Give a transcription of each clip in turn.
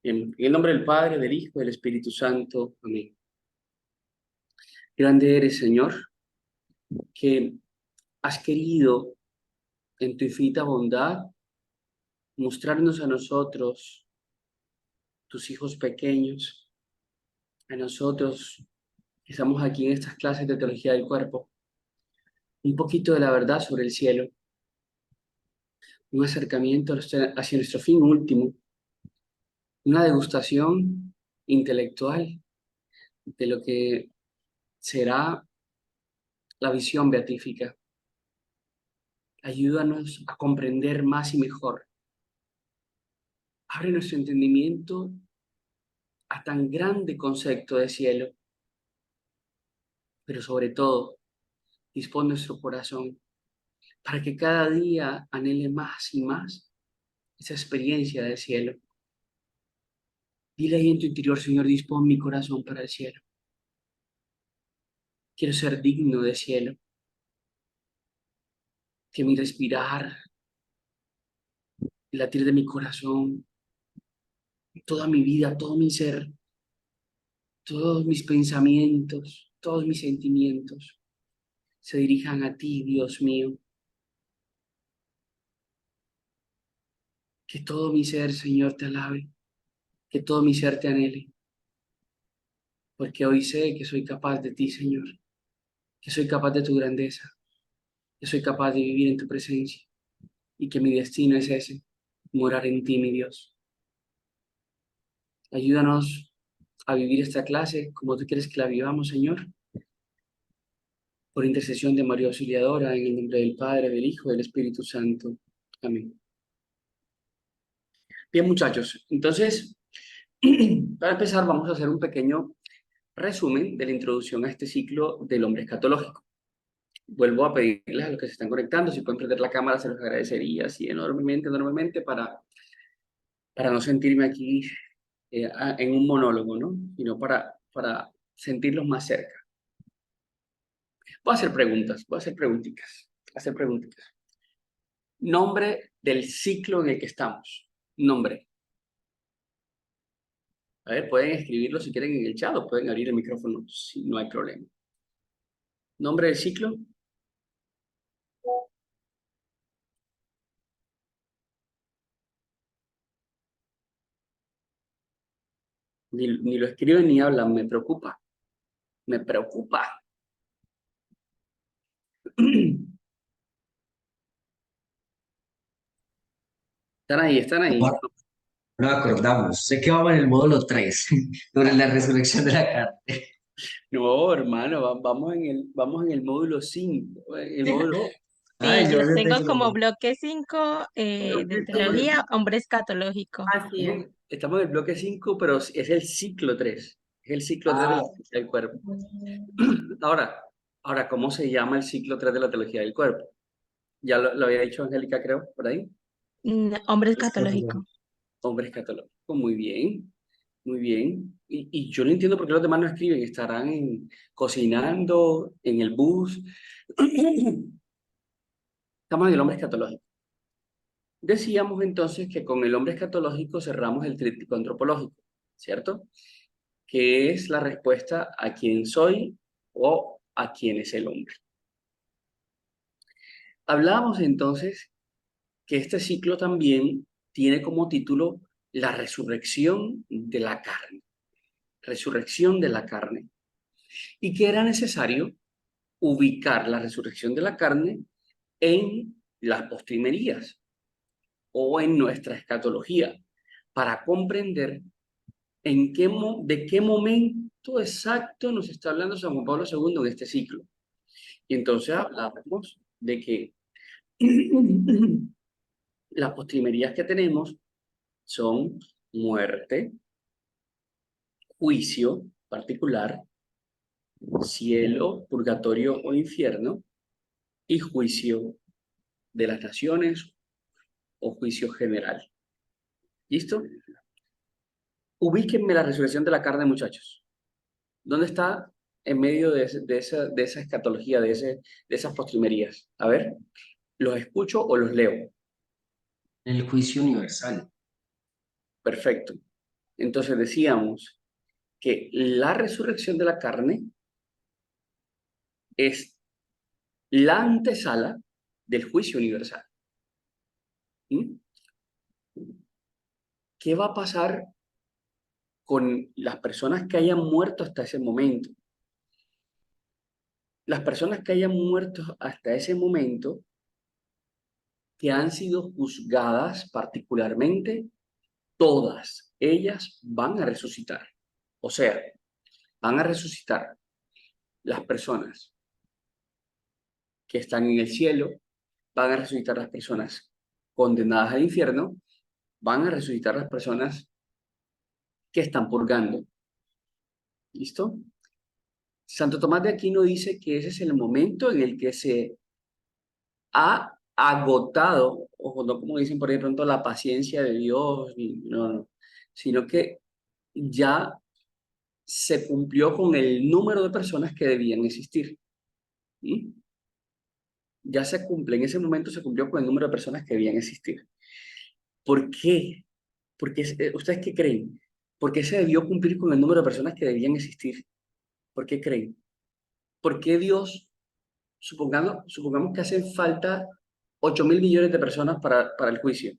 En el nombre del Padre, del Hijo y del Espíritu Santo. Amén. Grande eres, Señor, que has querido, en tu infinita bondad, mostrarnos a nosotros, tus hijos pequeños, a nosotros que estamos aquí en estas clases de teología del cuerpo, un poquito de la verdad sobre el cielo, un acercamiento hacia nuestro fin último, una degustación intelectual de lo que será la visión beatífica. Ayúdanos a comprender más y mejor. Abre nuestro entendimiento a tan grande concepto de cielo, pero sobre todo, dispone nuestro corazón para que cada día anhele más y más esa experiencia del cielo. Dile ahí en tu interior, Señor, dispón mi corazón para el cielo. Quiero ser digno de cielo, que mi respirar, el latir de mi corazón, toda mi vida, todo mi ser, todos mis pensamientos, todos mis sentimientos se dirijan a ti, Dios mío. Que todo mi ser, Señor, te alabe, que todo mi ser te anhele, porque hoy sé que soy capaz de ti, Señor, que soy capaz de tu grandeza, que soy capaz de vivir en tu presencia y que mi destino es ese, morar en ti, mi Dios. Ayúdanos a vivir esta clase como tú quieres que la vivamos, Señor, por intercesión de María Auxiliadora, en el nombre del Padre, del Hijo y del Espíritu Santo. Amén. Bien, muchachos, entonces, para empezar, vamos a hacer un pequeño resumen de la introducción a este ciclo del hombre escatológico. Vuelvo a pedirles a los que se están conectando, si pueden prender la cámara, se los agradecería así enormemente, enormemente, para no sentirme aquí en un monólogo, ¿no? Sino para sentirlos más cerca. Voy a hacer preguntas, voy a hacer preguntitas, hacer preguntitas. Nombre del ciclo en el que estamos. Nombre. A ver, pueden escribirlo si quieren en el chat o pueden abrir el micrófono si no hay problema. Nombre del ciclo. Ni lo escriben ni hablan, me preocupa. Me preocupa. Están ahí, están ahí. Bueno, no acordamos. Sé que vamos en el módulo 3 sobre la resurrección de la carne. No, hermano, vamos en el módulo 5. El módulo, ¿Cinco? Sí, Ay, yo los no tengo como tengo. bloque 5 de estamos, teología, hombre escatológico. Así es. estamos en el bloque 5, pero es el ciclo 3. Es el ciclo 3 de la Ah, teología del cuerpo. Ahora, ¿cómo se llama el ciclo 3 de la teología del cuerpo? Ya lo había dicho Angélica, creo, por ahí. Hombre es escatológico. Hombre escatológico, muy bien, muy bien. Y yo no entiendo por qué los demás no escriben. Estarán cocinando, en el bus. Estamos en el hombre escatológico. Decíamos entonces que con el hombre escatológico cerramos el tríptico antropológico, ¿cierto? Que es la respuesta a quién soy o a quién es el hombre. Hablábamos entonces que este ciclo también tiene como título la resurrección de la carne. Resurrección de la carne. Y que era necesario ubicar la resurrección de la carne en las postrimerías o en nuestra escatología para comprender de qué momento exacto nos está hablando San Juan Pablo II en este ciclo. Y entonces hablamos de que las postrimerías que tenemos son muerte, juicio particular, cielo, purgatorio o infierno y juicio de las naciones o juicio general. ¿Listo? Ubíquenme la resurrección de la carne, muchachos. ¿Dónde está en medio de esa escatología, de esas postrimerías? A ver, ¿los escucho o los leo? el juicio universal. Perfecto. Entonces decíamos que la resurrección de la carne es la antesala del juicio universal. ¿Mm? ¿Qué va a pasar con las personas que hayan muerto hasta ese momento? Las personas que hayan muerto hasta ese momento, que han sido juzgadas particularmente, todas ellas van a resucitar. O sea, van a resucitar las personas que están en el cielo, van a resucitar las personas condenadas al infierno, van a resucitar las personas que están purgando. ¿Listo? Santo Tomás de Aquino dice que ese es el momento en el que se ha agotado, ojo, no como dicen por ahí pronto, la paciencia de Dios, no, sino que ya se cumplió con el número de personas que debían existir. ¿Sí? Ya se cumple, en ese momento se cumplió con el número de personas que debían existir. ¿Por qué? Porque, ¿ustedes qué creen? ¿Por qué se debió cumplir con el número de personas que debían existir? ¿Por qué creen? ¿Por qué Dios, supongamos que hacen falta 8.000 millones de personas para el juicio,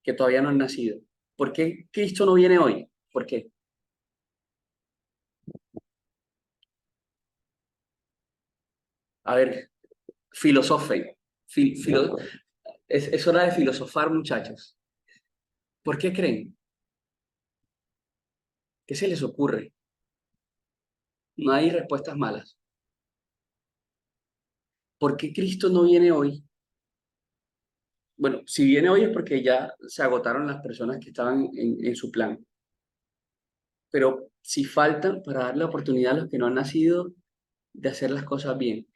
que todavía no han nacido? ¿Por qué Cristo no viene hoy? ¿Por qué? A ver, filosofen. Es hora de filosofar, muchachos. ¿Por qué creen? ¿Qué se les ocurre? No hay respuestas malas. ¿Por qué Cristo no viene hoy? Bueno, si viene hoy es porque ya se agotaron las personas que estaban en su plan. Pero si faltan para darle oportunidad a los que no han nacido de hacer las cosas bien.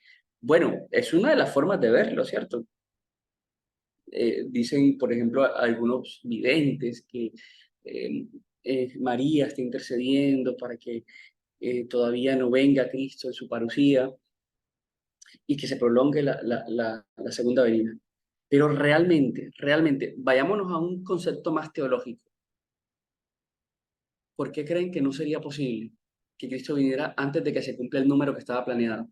Bueno, es una de las formas de verlo, ¿cierto? Dicen, por ejemplo, algunos videntes que María está intercediendo para que todavía no venga Cristo en su parucía y que se prolongue la segunda venida. Pero realmente, vayámonos a un concepto más teológico. ¿Por qué creen que no sería posible que Cristo viniera antes de que se cumpla el número que estaba planeado?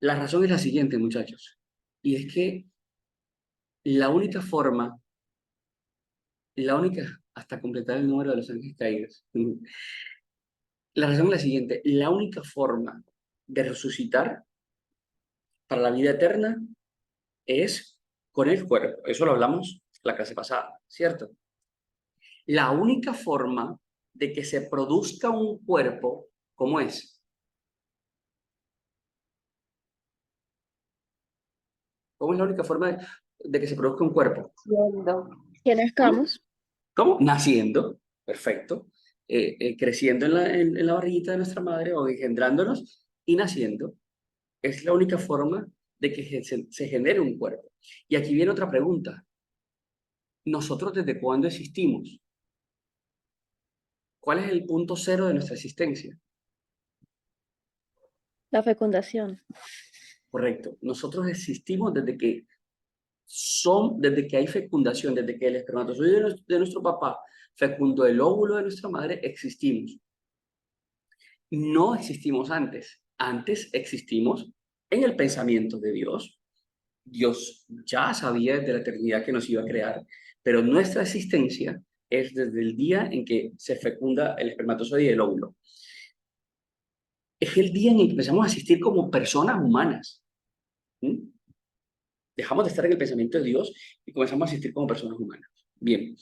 La razón es la siguiente, muchachos, y es que la única forma, hasta completar el número de los ángeles caídos, la razón es la siguiente, la única forma de resucitar para la vida eterna es con el cuerpo. Eso lo hablamos la clase pasada, ¿cierto? La única forma de que se produzca un cuerpo, ¿cómo es? ¿Cómo es la única forma de que se produzca un cuerpo? Viendo que ¿Cómo? nazcamos. ¿Cómo? Naciendo, perfecto. Creciendo en la barriguita de nuestra madre o engendrándonos y naciendo. Es la única forma de que se genere un cuerpo. Y aquí viene otra pregunta. ¿Nosotros desde cuándo existimos? ¿Cuál es el punto cero de nuestra existencia? La fecundación. Correcto. Nosotros existimos desde que hay fecundación, desde que el espermatozoide de nuestro papá fecundó el óvulo de nuestra madre, existimos. No existimos antes. Antes existimos en el pensamiento de Dios. Dios ya sabía desde la eternidad que nos iba a crear, pero nuestra existencia es desde el día en que se fecunda el espermatozoide y el óvulo. Es el día en el que empezamos a existir como personas humanas. ¿Mm? Dejamos de estar en el pensamiento de Dios y comenzamos a existir como personas humanas. Bien,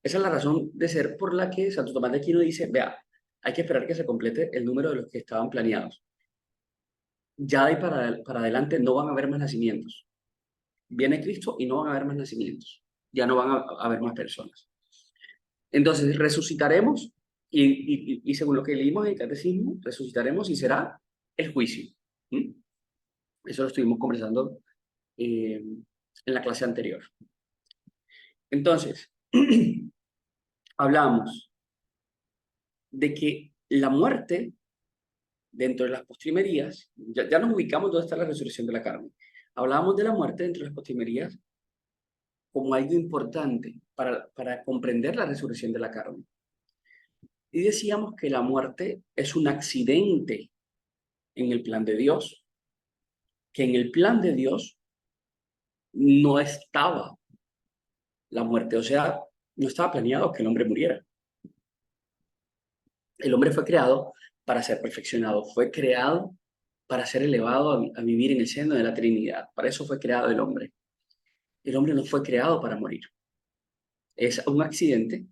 esa es la razón de ser por la que Santo Tomás de Aquino dice, vea, hay que esperar que se complete el número de los que estaban planeados. Ya de ahí para adelante no van a haber más nacimientos. Viene Cristo y no van a haber más nacimientos. Ya no van a haber más personas. Entonces resucitaremos y según lo que leímos en el catecismo, resucitaremos y será el juicio. ¿Mm? Eso lo estuvimos conversando en la clase anterior. Entonces, hablamos de que la muerte dentro de las postrimerías, ya nos ubicamos dónde está la resurrección de la carne. Hablábamos de la muerte dentro de las postrimerías como algo importante para comprender la resurrección de la carne. Y decíamos que la muerte es un accidente en el plan de Dios, que en el plan de Dios no estaba la muerte, o sea, no estaba planeado que el hombre muriera. El hombre fue creado para ser perfeccionado, fue creado para ser elevado a vivir en el seno de la Trinidad. Para eso fue creado el hombre. El hombre no fue creado para morir. Es un accidente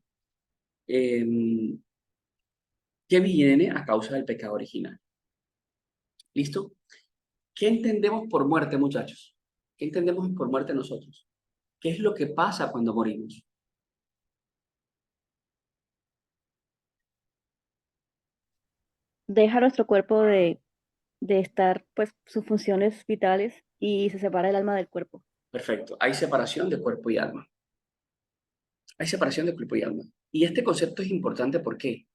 que viene a causa del pecado original. ¿Listo? ¿Qué entendemos por muerte, muchachos? ¿Qué entendemos por muerte nosotros? ¿Qué es lo que pasa cuando morimos? Deja nuestro cuerpo de estar, pues, sus funciones vitales y se separa el alma del cuerpo. Perfecto. Hay separación de cuerpo y alma. Hay separación de cuerpo y alma. Y este concepto es importante, ¿por qué?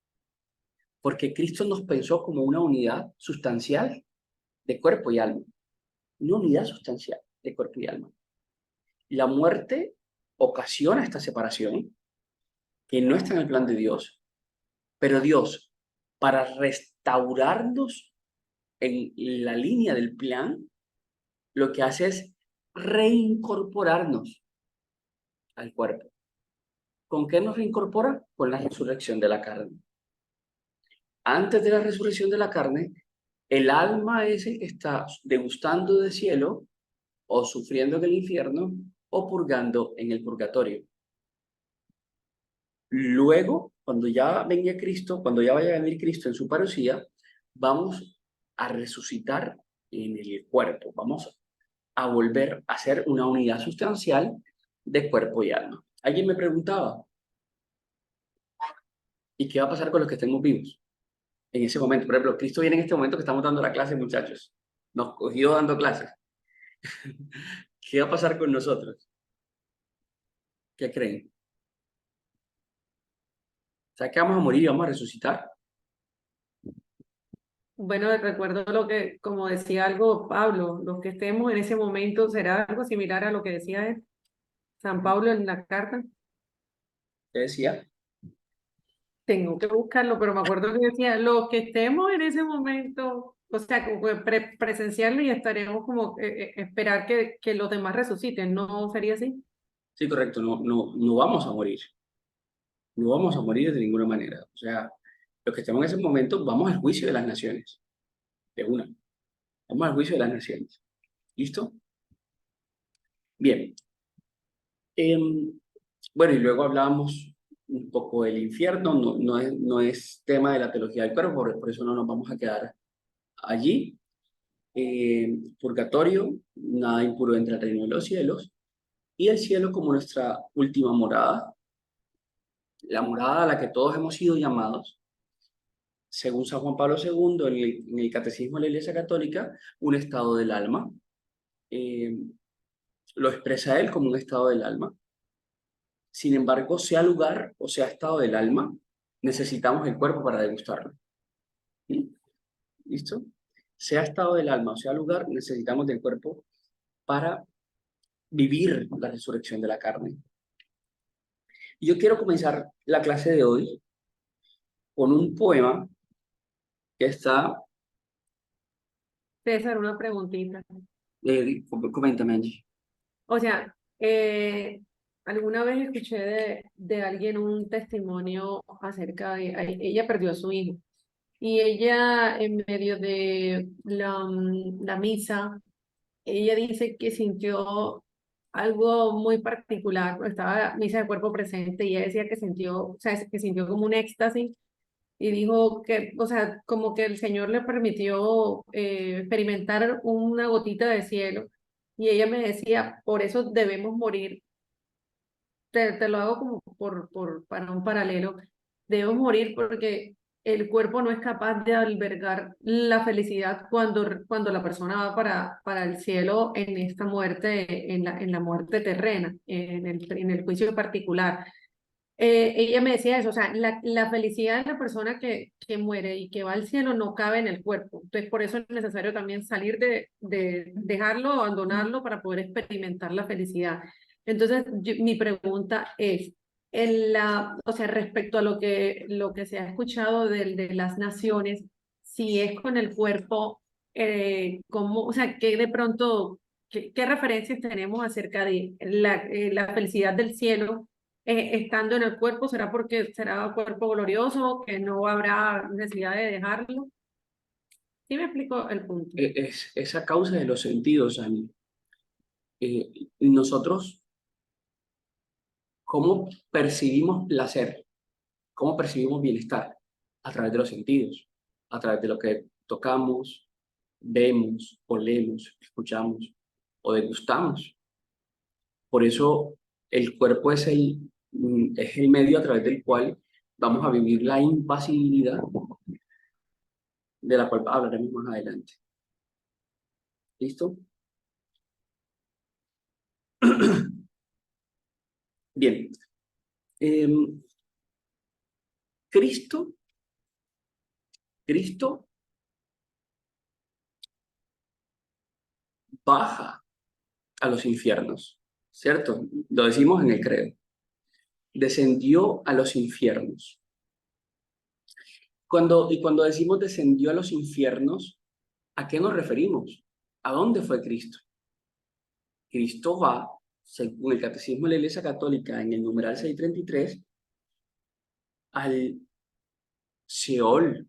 Porque Cristo nos pensó como una unidad sustancial de cuerpo y alma. Una unidad sustancial de cuerpo y alma. La muerte ocasiona esta separación, que no está en el plan de Dios, pero Dios, para restaurarnos en la línea del plan, lo que hace es reincorporarnos al cuerpo. ¿Con qué nos reincorpora? Con la resurrección de la carne. Antes de la resurrección de la carne, el alma es el que está degustando del cielo o sufriendo en el infierno o purgando en el purgatorio. Luego, cuando ya venga Cristo, cuando ya vaya a venir Cristo en su parucía, vamos a resucitar en el cuerpo. Vamos a volver a ser una unidad sustancial de cuerpo y alma. Alguien me preguntaba, ¿y qué va a pasar con los que estemos vivos? En ese momento, por ejemplo, Cristo viene en este momento que estamos dando la clase, muchachos. Nos cogió dando clases. ¿Qué va a pasar con nosotros? ¿Qué creen? O sea, que vamos a morir y vamos a resucitar. Bueno, recuerdo lo que, como decía algo Pablo, los que estemos en ese momento será algo similar a lo que decía él, San Pablo en la carta. ¿Qué decía? Tengo que buscarlo, pero me acuerdo que decía, los que estemos en ese momento, o sea, como que presenciarlo y estaremos como esperar que los demás resuciten, ¿no sería así? Sí, correcto. No vamos a morir. No vamos a morir de ninguna manera. O sea, los que estemos en ese momento, vamos al juicio de las naciones. De una. Vamos al juicio de las naciones. ¿Listo? Bien. Bueno, y luego hablábamos un poco del infierno. No es tema de la teología del cuerpo, por eso no nos vamos a quedar allí. Purgatorio, nada impuro entra al reino de los cielos. Y el cielo como nuestra última morada, la morada a la que todos hemos sido llamados, según San Juan Pablo II, en el Catecismo de la Iglesia Católica, un estado del alma. Lo expresa él como un estado del alma. Sin embargo, sea lugar o sea estado del alma, necesitamos el cuerpo para degustarlo. ¿Sí? ¿Listo? Sea estado del alma o sea lugar, necesitamos del cuerpo para vivir la resurrección de la carne. Y yo quiero comenzar la clase de hoy con un poema que está... César, una preguntita. Coméntame, Angie. O sea, alguna vez escuché de alguien un testimonio acerca de, ella perdió a su hijo y ella en medio de la misa, ella dice que sintió algo muy particular, estaba la misa de cuerpo presente y ella decía que sintió, o sea, que sintió como un éxtasis y dijo que, o sea, como que el Señor le permitió experimentar una gotita de cielo. Y ella me decía, por eso debemos morir. Te lo hago como para un paralelo. Debemos morir porque el cuerpo no es capaz de albergar la felicidad cuando la persona va para el cielo en esta muerte, en la muerte terrena, en el juicio particular. Ella me decía eso, o sea, la felicidad de la persona que muere y que va al cielo no cabe en el cuerpo. Entonces, por eso es necesario también salir de dejarlo, abandonarlo para poder experimentar la felicidad. Entonces, mi pregunta es, o sea, respecto a lo que se ha escuchado de las naciones, si es con el cuerpo, ¿cómo, o sea, qué de pronto, qué referencias tenemos acerca de la felicidad del cielo estando en el cuerpo? ¿Será porque será un cuerpo glorioso, que no habrá necesidad de dejarlo? ¿Sí me explico el punto? Es a causa de los sentidos, Ani. Nosotros, ¿cómo percibimos placer? ¿Cómo percibimos bienestar? A través de los sentidos, a través de lo que tocamos, vemos, olemos, escuchamos o degustamos. Por eso el cuerpo es el medio a través del cual vamos a vivir la impasibilidad de la cual hablaremos más adelante. ¿Listo? Bien. Cristo baja a los infiernos, ¿cierto? Lo decimos en el credo. Descendió a los infiernos. Cuando decimos descendió a los infiernos, ¿a qué nos referimos? ¿A dónde fue Cristo? Cristo va, según el Catecismo de la Iglesia Católica, en el numeral 633, al Seol,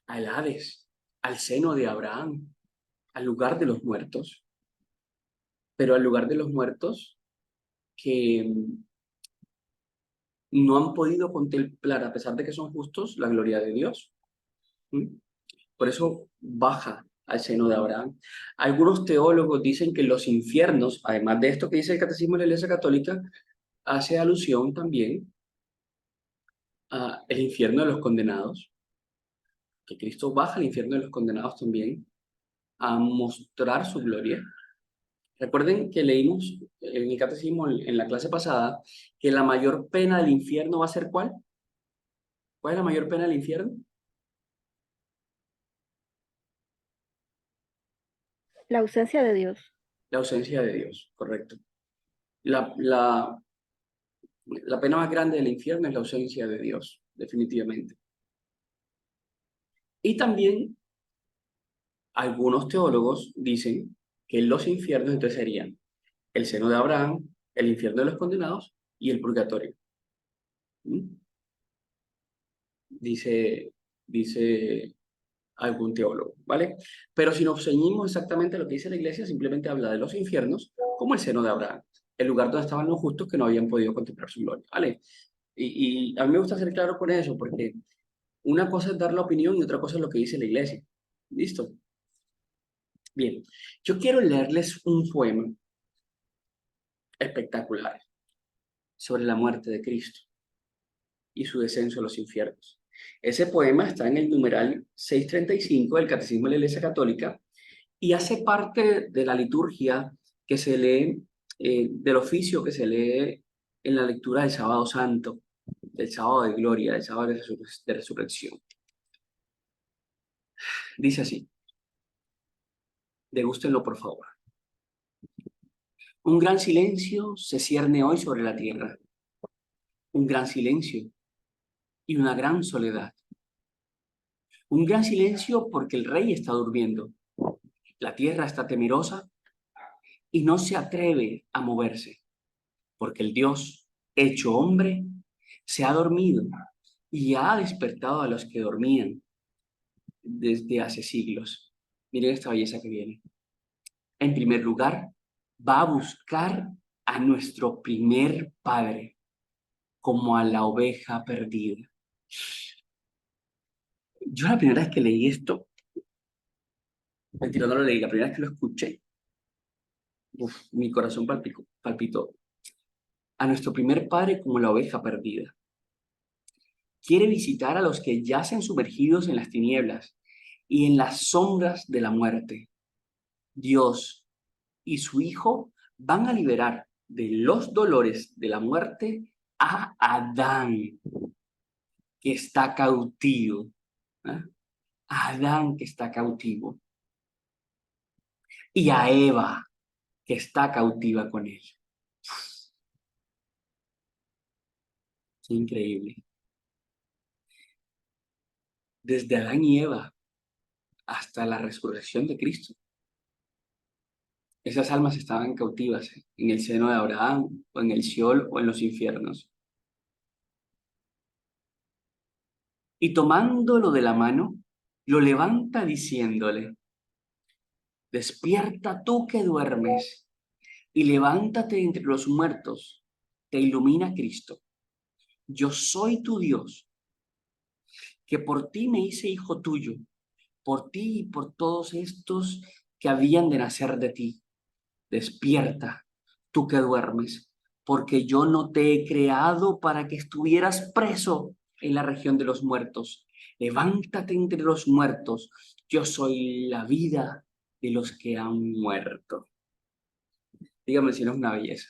al Hades, al seno de Abraham, al lugar de los muertos, pero al lugar de los muertos que no han podido contemplar, a pesar de que son justos, la gloria de Dios. ¿Mm? Por eso baja al seno de Abraham. Algunos teólogos dicen que los infiernos, además de esto que dice el Catecismo de la Iglesia Católica, hace alusión también al infierno de los condenados, que Cristo baja al infierno de los condenados también a mostrar su gloria. Recuerden que leímos en el Catecismo en la clase pasada que la mayor pena del infierno va a ser ¿cuál? ¿Cuál es la mayor pena del infierno? La ausencia de Dios. La ausencia de Dios, correcto. La, la, la pena más grande del infierno es la ausencia de Dios, definitivamente. Y también algunos teólogos dicen que los infiernos entonces serían el seno de Abraham, el infierno de los condenados y el purgatorio. ¿Mm? Dice algún teólogo, ¿vale? Pero si nos ceñimos exactamente a lo que dice la iglesia, simplemente habla de los infiernos como el seno de Abraham, el lugar donde estaban los justos que no habían podido contemplar su gloria, ¿vale? Y a mí me gusta ser claro con eso, porque una cosa es dar la opinión y otra cosa es lo que dice la iglesia. ¿Listo? Bien, yo quiero leerles un poema espectacular sobre la muerte de Cristo y su descenso a los infiernos. Ese poema está en el numeral 635 del Catecismo de la Iglesia Católica y hace parte de la liturgia que se lee, del oficio que se lee en la lectura del Sábado Santo, del Sábado de Gloria, del Sábado de Resurrección. Dice así, degústenlo por favor. Un gran silencio se cierne hoy sobre la tierra, un gran silencio y una gran soledad. Un gran silencio porque el rey está durmiendo, la tierra está temerosa y no se atreve a moverse, porque el Dios hecho hombre se ha dormido y ha despertado a los que dormían desde hace siglos. Miren esta belleza que viene. En primer lugar, va a buscar a nuestro primer padre, como a la oveja perdida. Yo la primera vez que leí esto, mentira, no lo leí, la primera vez que lo escuché, mi corazón palpitó. A nuestro primer padre como la oveja perdida. Quiere visitar a los que yacen sumergidos en las tinieblas y en las sombras de la muerte. Dios y su Hijo van a liberar de los dolores de la muerte a Adán, que está cautivo. ¿Eh? A Adán, que está cautivo. Y a Eva, que está cautiva con él. Increíble. Desde Adán y Eva hasta la resurrección de Cristo. Esas almas estaban cautivas en el seno de Abraham, o en el Sheol, o en los infiernos. Y tomándolo de la mano, lo levanta diciéndole: despierta tú que duermes, y levántate entre los muertos, te ilumina Cristo. Yo soy tu Dios, que por ti me hice hijo tuyo, por ti y por todos estos que habían de nacer de ti. Despierta, tú que duermes, porque yo no te he creado para que estuvieras preso en la región de los muertos. Levántate entre los muertos, yo soy la vida de los que han muerto. Dígame si no es una belleza.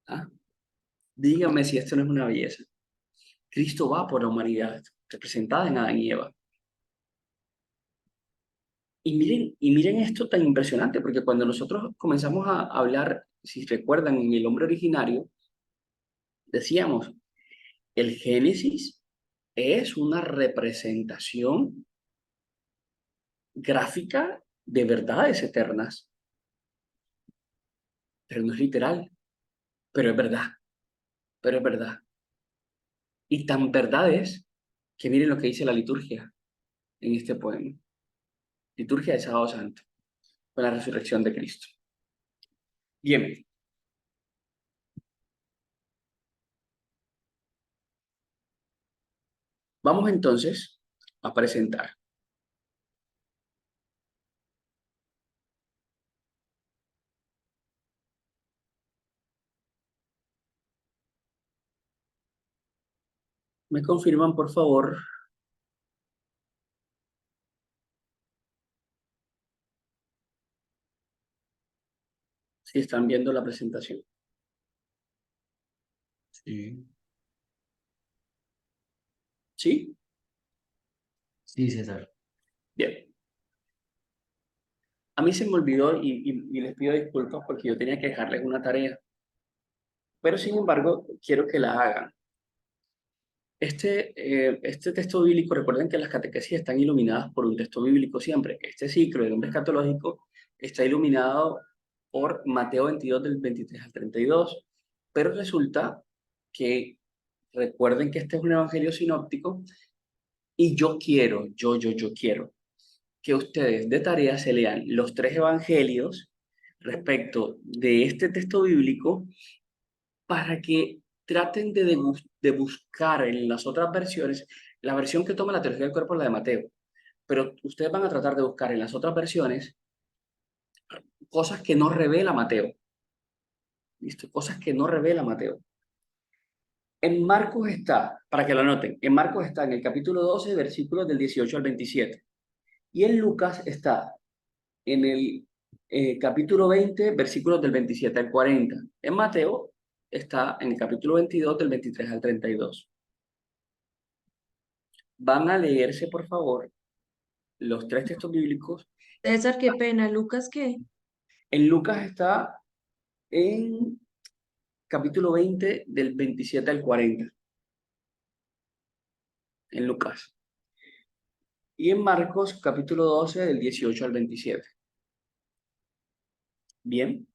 ¿Ah? Dígame si esto no es una belleza. Cristo va por la humanidad, representada en Adán y Eva. Y miren esto tan impresionante, porque cuando nosotros comenzamos a hablar, si recuerdan, en el hombre originario, decíamos, el Génesis es una representación gráfica de verdades eternas, pero no es literal, pero es verdad, pero es verdad. Y tan verdad es que miren lo que dice la liturgia en este poema. Liturgia de Sábado Santo, con la resurrección de Cristo. Bien. Vamos entonces a presentar. ¿Me confirman, por favor? Si están viendo la presentación. Sí. ¿Sí? Sí, César. Bien. A mí se me olvidó y les pido disculpas porque yo tenía que dejarles una tarea. Pero sin embargo, quiero que la hagan. Este texto bíblico, recuerden que las catequesis están iluminadas por un texto bíblico siempre. Este ciclo del hombre escatológico está iluminado por Mateo 22 del 23 al 32. Pero resulta que, recuerden que este es un evangelio sinóptico y yo quiero que ustedes de tarea se lean los 3 evangelios respecto de este texto bíblico para que traten de buscar en las otras versiones, la versión que toma la teología del cuerpo es la de Mateo, pero ustedes van a tratar de buscar en las otras versiones cosas que no revela Mateo. ¿Listo? Cosas que no revela Mateo. En Marcos está, para que lo anoten, en Marcos está en el capítulo 12, versículos del 18 al 27. Y en Lucas está en el capítulo 20, versículos del 27 al 40. En Mateo está en el capítulo 22, del 23 al 32. Van a leerse, por favor, los 3 textos bíblicos. César, qué pena. ¿Lucas qué? En Lucas está en capítulo 20, del 27 al 40. En Lucas. Y en Marcos, capítulo 12, del 18 al 27. Bien.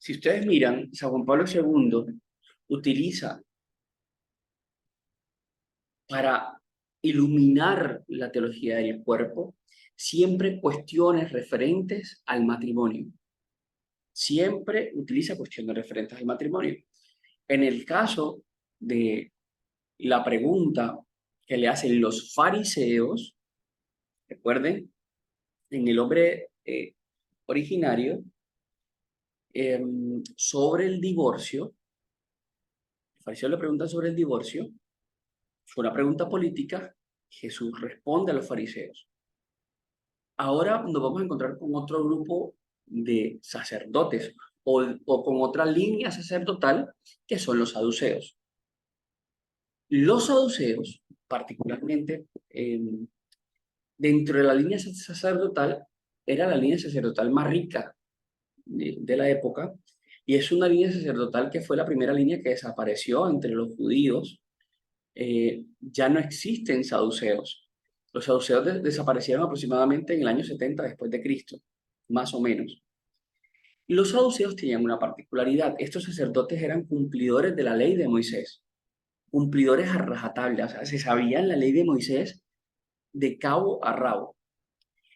Si ustedes miran, San Juan Pablo II utiliza para iluminar la teología del cuerpo siempre cuestiones referentes al matrimonio. Siempre utiliza cuestiones referentes al matrimonio. En el caso de la pregunta que le hacen los fariseos, recuerden, en el hombre originario, sobre el divorcio, los fariseos le preguntan sobre el divorcio, fue una pregunta política, Jesús responde a los fariseos. Ahora nos vamos a encontrar con otro grupo de sacerdotes o con otra línea sacerdotal que son los saduceos. Los saduceos, particularmente dentro de la línea sacerdotal, era la línea sacerdotal más rica de la época y es una línea sacerdotal que fue la primera línea que desapareció entre los judíos ya no existen saduceos. Los saduceos desaparecieron aproximadamente en el año 70 después de Cristo, más o menos. Y los saduceos tenían una particularidad. Estos sacerdotes eran cumplidores de la ley de Moisés, cumplidores a rajatabla, o sea, se sabían la ley de Moisés de cabo a rabo.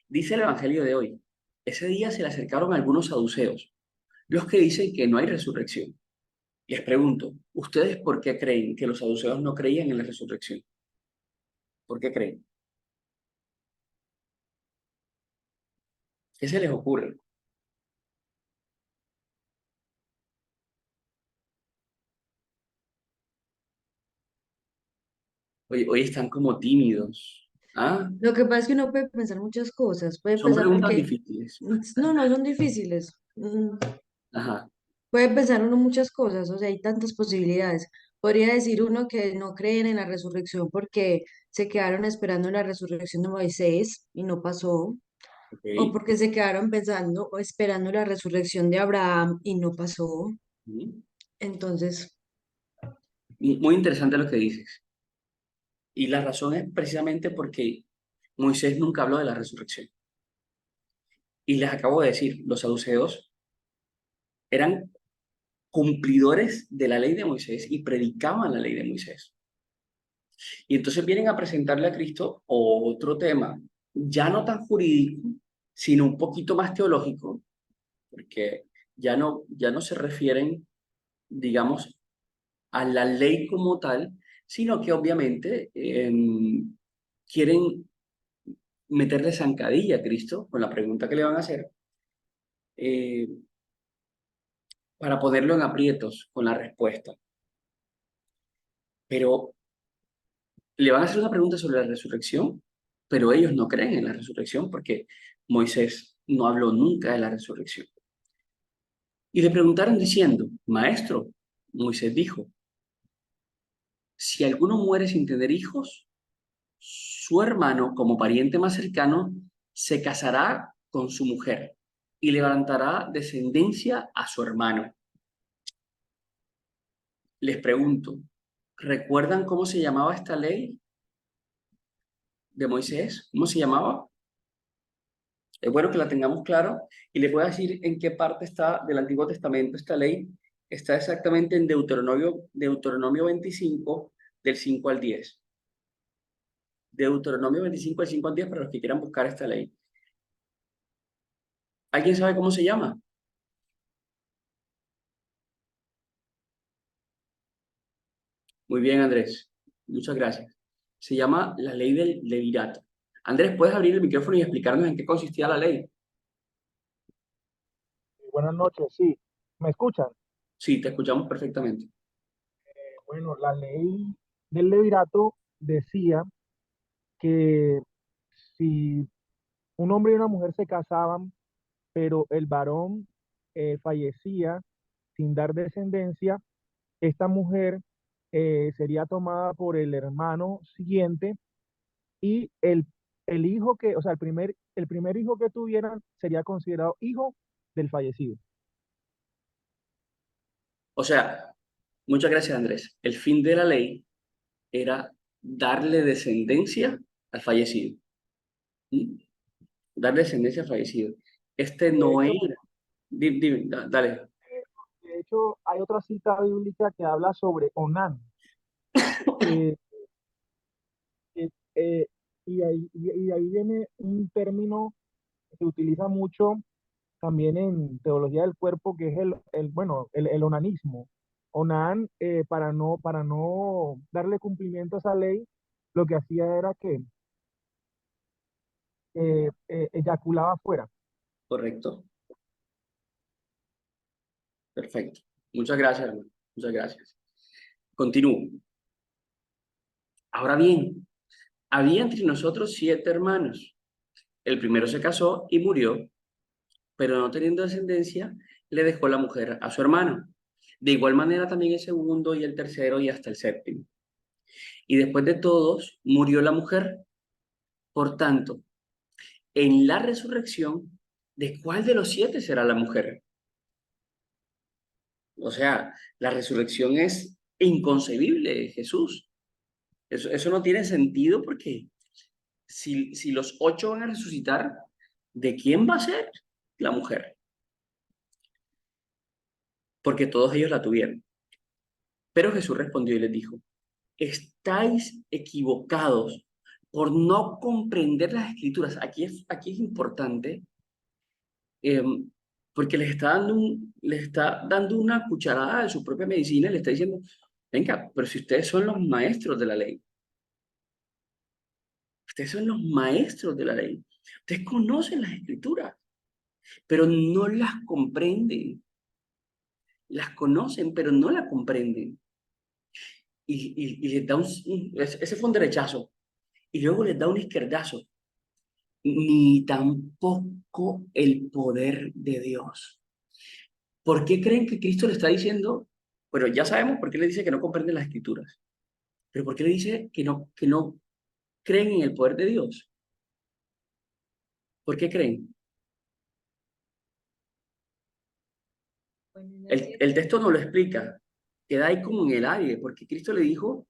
Dice el Evangelio de hoy, ese día se le acercaron algunos saduceos, los que dicen que no hay resurrección. Les pregunto, ¿ustedes por qué creen que los saduceos no creían en la resurrección? ¿Por qué creen? ¿Qué se les ocurre? Hoy están como tímidos. ¿Ah? Lo que pasa es que uno puede pensar muchas cosas. Puede Son pensar preguntas porque, difíciles. no, no son difíciles. Ajá. Puede pensar uno muchas cosas, o sea, hay tantas posibilidades. Podría decir uno que no creen en la resurrección porque se quedaron esperando la resurrección de Moisés y no pasó, o Ok. porque se quedaron pensando o esperando la resurrección de Abraham y no pasó. Ujú. Entonces, Muy interesante lo que dices. Y la razón es precisamente porque Moisés nunca habló de la resurrección. Y les acabo de decir, los saduceos eran cumplidores de la ley de Moisés y predicaban la ley de Moisés. Y entonces vienen a presentarle a Cristo otro tema, ya no tan jurídico, sino un poquito más teológico, porque ya no se refieren, digamos, a la ley como tal, sino que obviamente quieren meterle zancadilla a Cristo con la pregunta que le van a hacer, eh, para ponerlo en aprietos con la respuesta. Pero le van a hacer una pregunta sobre la resurrección, pero ellos no creen en la resurrección porque Moisés no habló nunca de la resurrección. Y le preguntaron diciendo, Maestro, Moisés dijo, si alguno muere sin tener hijos, su hermano, como pariente más cercano, se casará con su mujer y levantará descendencia a su hermano. Les pregunto, ¿recuerdan cómo se llamaba esta ley de Moisés? ¿Cómo se llamaba? Es bueno que la tengamos claro y les voy a decir en qué parte está del Antiguo Testamento esta ley. Está exactamente en Deuteronomio 25, del 5 al 10. Deuteronomio 25, del 5 al 10, para los que quieran buscar esta ley. ¿Alguien sabe cómo se llama? Muy bien, Andrés. Muchas gracias. Se llama la ley del levirato. Andrés, ¿puedes abrir el micrófono y explicarnos en qué consistía la ley? Buenas noches, sí. ¿Me escuchan? Sí, te escuchamos perfectamente. Bueno, la ley del levirato decía que si un hombre y una mujer se casaban, pero el varón fallecía sin dar descendencia, esta mujer sería tomada por el hermano siguiente y el hijo que, o sea, el primer hijo que tuvieran sería considerado hijo del fallecido. O sea, muchas gracias, Andrés. El fin de la ley era darle descendencia al fallecido. ¿Mm? Darle descendencia al fallecido. Este De no hecho, era. Dime, dale. de hecho, hay otra cita bíblica que habla sobre Onán. que, que, eh, y ahí viene un término que se utiliza mucho también en teología del cuerpo, que es bueno, el onanismo. Onán, para no darle cumplimiento a esa ley, lo que hacía era que eyaculaba afuera. Correcto. Perfecto. Muchas gracias, hermano. Muchas gracias. Continúo. Ahora bien, había entre nosotros 7 hermanos. El primero se casó y murió, pero no teniendo descendencia, le dejó la mujer a su hermano. De igual manera también el segundo y el tercero y hasta el séptimo. Y después de todos, murió la mujer. Por tanto, en la resurrección, ¿de cuál de los 7 será la mujer? O sea, la resurrección es inconcebible, Jesús. Eso no tiene sentido porque si los 8 van a resucitar, ¿de quién va a ser la mujer? Porque todos ellos la tuvieron. Pero Jesús respondió y les dijo, estáis equivocados por no comprender las escrituras. Aquí es importante porque les está dando una cucharada de su propia medicina y le está diciendo, venga, pero si ustedes son los maestros de la ley, ustedes son los maestros de la ley, ustedes conocen las escrituras, pero no las comprenden, las conocen, pero no las comprenden. Y les da ese fue un derechazo, y luego les da un izquierdazo, ni tampoco el poder de Dios. ¿Por qué creen que Cristo le está diciendo? Bueno, ya sabemos por qué le dice que no comprenden las escrituras, pero ¿por qué le dice que no creen en el poder de Dios? ¿Por qué creen? El texto no lo explica, queda ahí como en el aire, porque Cristo le dijo,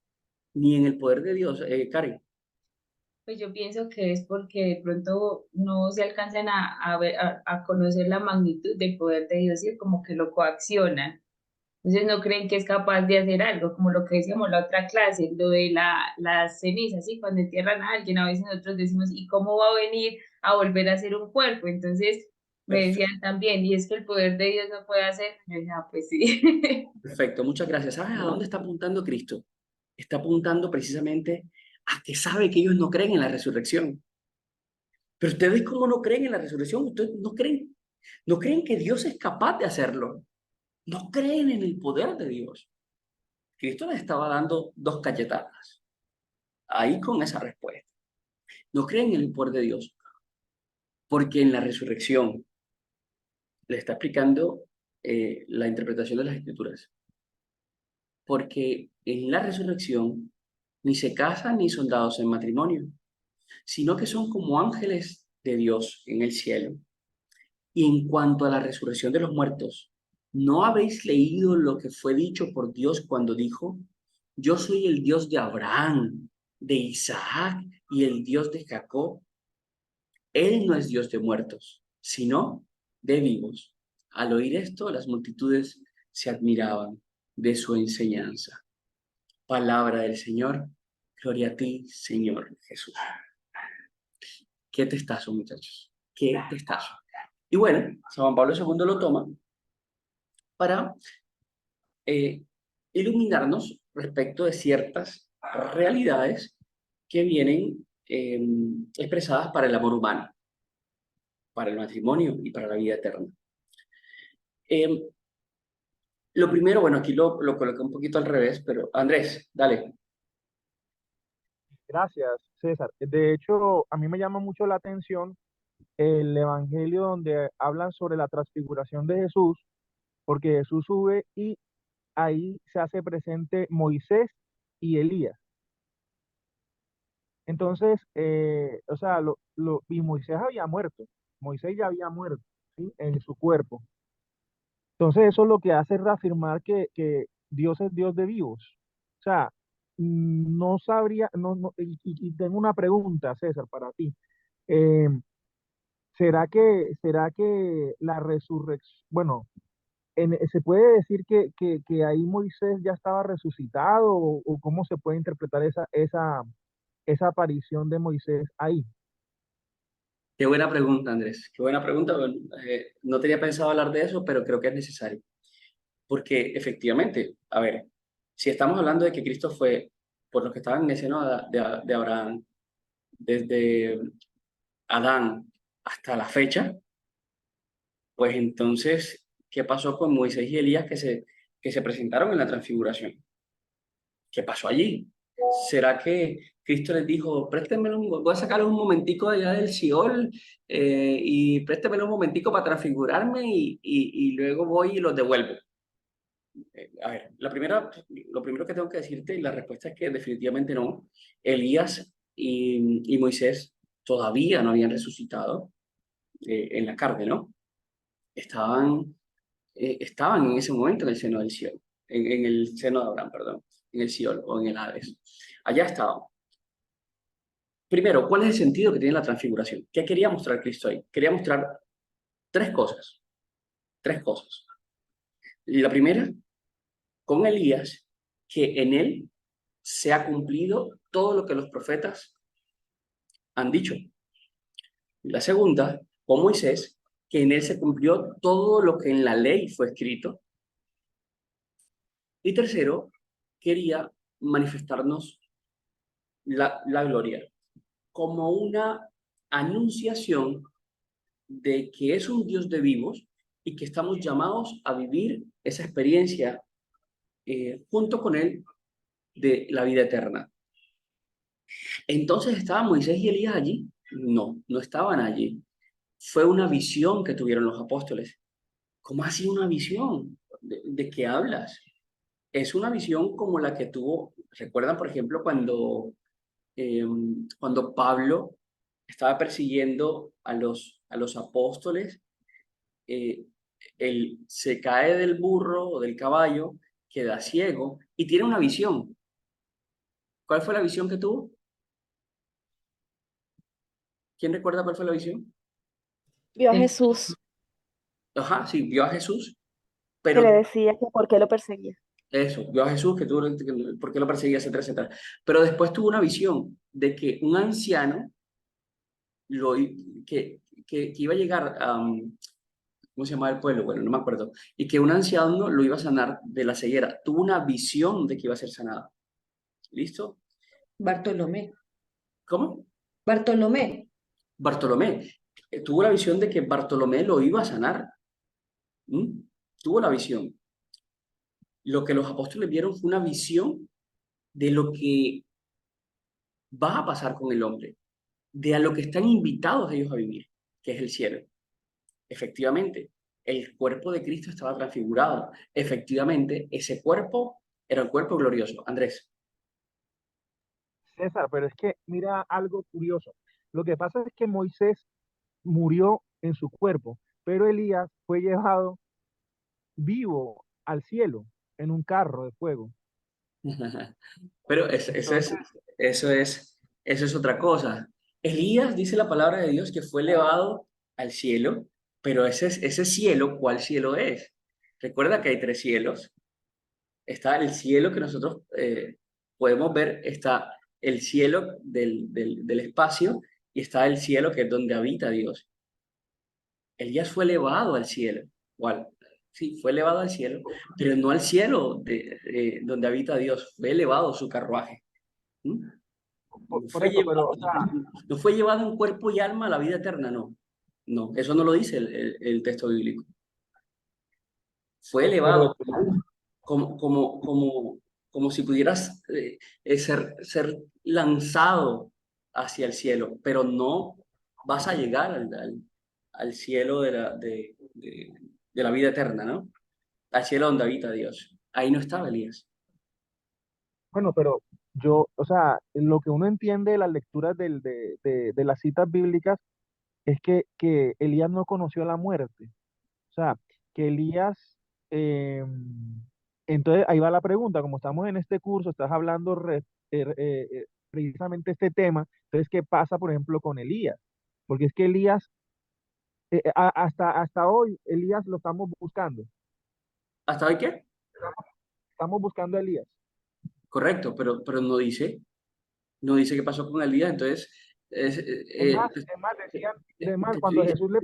ni en el poder de Dios, Karen. Pues yo pienso que es porque de pronto no se alcanzan a conocer la magnitud del poder de Dios y como que lo coaccionan. Entonces no creen que es capaz de hacer algo, como lo que decíamos la otra clase, lo de las cenizas, ¿sí? Cuando entierran a alguien, a veces nosotros decimos, ¿y cómo va a venir a volver a ser un cuerpo? Entonces me decían también, y es que el poder de Dios no puede hacer. Yo dije, ah, pues sí. Perfecto, muchas gracias. ¿Sabes a dónde está apuntando Cristo? Está apuntando precisamente a que sabe que ellos no creen en la resurrección. Pero ustedes, ¿cómo no creen en la resurrección? Ustedes no creen que Dios es capaz de hacerlo. No creen en el poder de Dios. Cristo les estaba dando 2 cachetadas. Ahí con esa respuesta. No creen en el poder de Dios. Porque en la resurrección le está explicando la interpretación de las escrituras. Porque en la resurrección ni se casan ni son dados en matrimonio, sino que son como ángeles de Dios en el cielo. Y en cuanto a la resurrección de los muertos, ¿no habéis leído lo que fue dicho por Dios cuando dijo, yo soy el Dios de Abraham, de Isaac y el Dios de Jacob? Él no es Dios de muertos, sino de vivos. Al oír esto, las multitudes se admiraban de su enseñanza. Palabra del Señor. Gloria a ti, Señor Jesús. Qué testazo, muchachos. Qué testazo. Y bueno, San Juan Pablo II lo toma para iluminarnos respecto de ciertas realidades que vienen expresadas para el amor humano, para el matrimonio y para la vida eterna. Lo primero, bueno, aquí lo coloqué un poquito al revés, pero Andrés, dale. Gracias, César. De hecho, a mí me llama mucho la atención el evangelio donde hablan sobre la transfiguración de Jesús, porque Jesús sube y ahí se hace presente Moisés y Elías. Entonces, o sea, y Moisés había muerto, Moisés ya había muerto, ¿sí? En su cuerpo. Entonces, eso es lo que hace reafirmar que Dios es Dios de vivos. O sea, no sabría, y tengo una pregunta, César, para ti. Eh, ¿será que la resurrección, bueno, se puede decir que ahí Moisés ya estaba resucitado o cómo se puede interpretar esa aparición de Moisés ahí? Qué buena pregunta, Andrés. Qué buena pregunta. Bueno, no tenía pensado hablar de eso, pero creo que es necesario. Porque efectivamente, a ver, si estamos hablando de que Cristo fue por los que estaban en el seno de Abraham, desde Adán hasta la fecha, pues entonces, ¿qué pasó con Moisés y Elías que se presentaron en la transfiguración? ¿Qué pasó allí? ¿Será que Cristo les dijo, préstemelo, voy a sacarlo un momentico de allá del Siol y préstemelo un momentico para transfigurarme y luego voy y los devuelvo? A ver, lo primero que tengo que decirte, y la respuesta es que definitivamente no. Elías y Moisés todavía no habían resucitado en la carne, ¿no? Estaban en ese momento en el seno del cielo, en el seno de Abraham, perdón. en el Seol o en el Hades. Allá estaba. Primero, ¿cuál es el sentido que tiene la transfiguración? ¿Qué quería mostrar Cristo ahí? Quería mostrar tres cosas. Tres cosas. Y la primera, con Elías, que en él se ha cumplido todo lo que los profetas han dicho. Y la segunda, con Moisés, que en él se cumplió todo lo que en la ley fue escrito. Y tercero, quería manifestarnos la gloria como una anunciación de que es un Dios de vivos y que estamos llamados a vivir esa experiencia junto con Él de la vida eterna. Entonces, ¿estaban Moisés y Elías allí? No, no estaban allí. Fue una visión que tuvieron los apóstoles. ¿Cómo ha sido una visión? ¿De qué hablas? Es una visión como la que tuvo, ¿recuerdan, por ejemplo, cuando Pablo estaba persiguiendo a los apóstoles? Él se cae del burro o del caballo, queda ciego y tiene una visión. ¿Cuál fue la visión que tuvo? ¿Quién recuerda cuál fue la visión? Vio a Sí. Jesús Ajá, sí, vio a Jesús, que le pero decía que por qué lo perseguía. eso, vio a Jesús, por qué lo perseguía, etcétera, etcétera. Pero después tuvo una visión de que un anciano lo, que iba a llegar a, ¿cómo se llama el pueblo? Bueno, no me acuerdo. Y que un anciano lo iba a sanar de la ceguera. Tuvo una visión de que iba a ser sanado. ¿Listo? Bartolomé. ¿Cómo? Bartolomé. Bartolomé. Tuvo la visión de que Bartolomé lo iba a sanar. ¿Mm? Tuvo la visión. Lo que los apóstoles vieron fue una visión de lo que va a pasar con el hombre, de a lo que están invitados ellos a vivir, que es el cielo. Efectivamente, el cuerpo de Cristo estaba transfigurado. Efectivamente, ese cuerpo era un cuerpo glorioso. Andrés. César, pero es que mira algo curioso. Lo que pasa es que Moisés murió en su cuerpo, pero Elías fue llevado vivo al cielo en un carro de fuego. Pero Entonces, eso es otra cosa. Elías dice la palabra de Dios que fue elevado al cielo, pero ese cielo, ¿cuál cielo es? Recuerda que hay tres cielos. Está el cielo que nosotros podemos ver, está el cielo del espacio y está el cielo que es donde habita Dios. Elías fue elevado al cielo. ¿Cuál? Sí, fue elevado al cielo, pero no al cielo donde habita Dios. Fue elevado su carruaje. ¿Mm? No por fue eso, llevado, pero, o sea, no fue llevado en cuerpo y alma a la vida eterna, no. No, eso no lo dice el texto bíblico. Fue elevado pero, como si pudieras ser lanzado hacia el cielo, pero no vas a llegar al cielo de la vida eterna, ¿no? Al cielo donde habita Dios. Ahí no estaba Elías. bueno, pero yo, o sea, lo que uno entiende de las lecturas de las citas bíblicas es que Elías no conoció la muerte. O sea, que Elías, eh, entonces ahí va la pregunta, como estamos en este curso, estás hablando precisamente este tema, entonces, ¿qué pasa, por ejemplo, con Elías? Porque es que Elías, hasta hoy, Elías lo estamos buscando. ¿Hasta hoy qué? Estamos buscando a Elías. Correcto, pero no dice qué pasó con Elías, entonces Es más, decían, te además, estoy diciendo.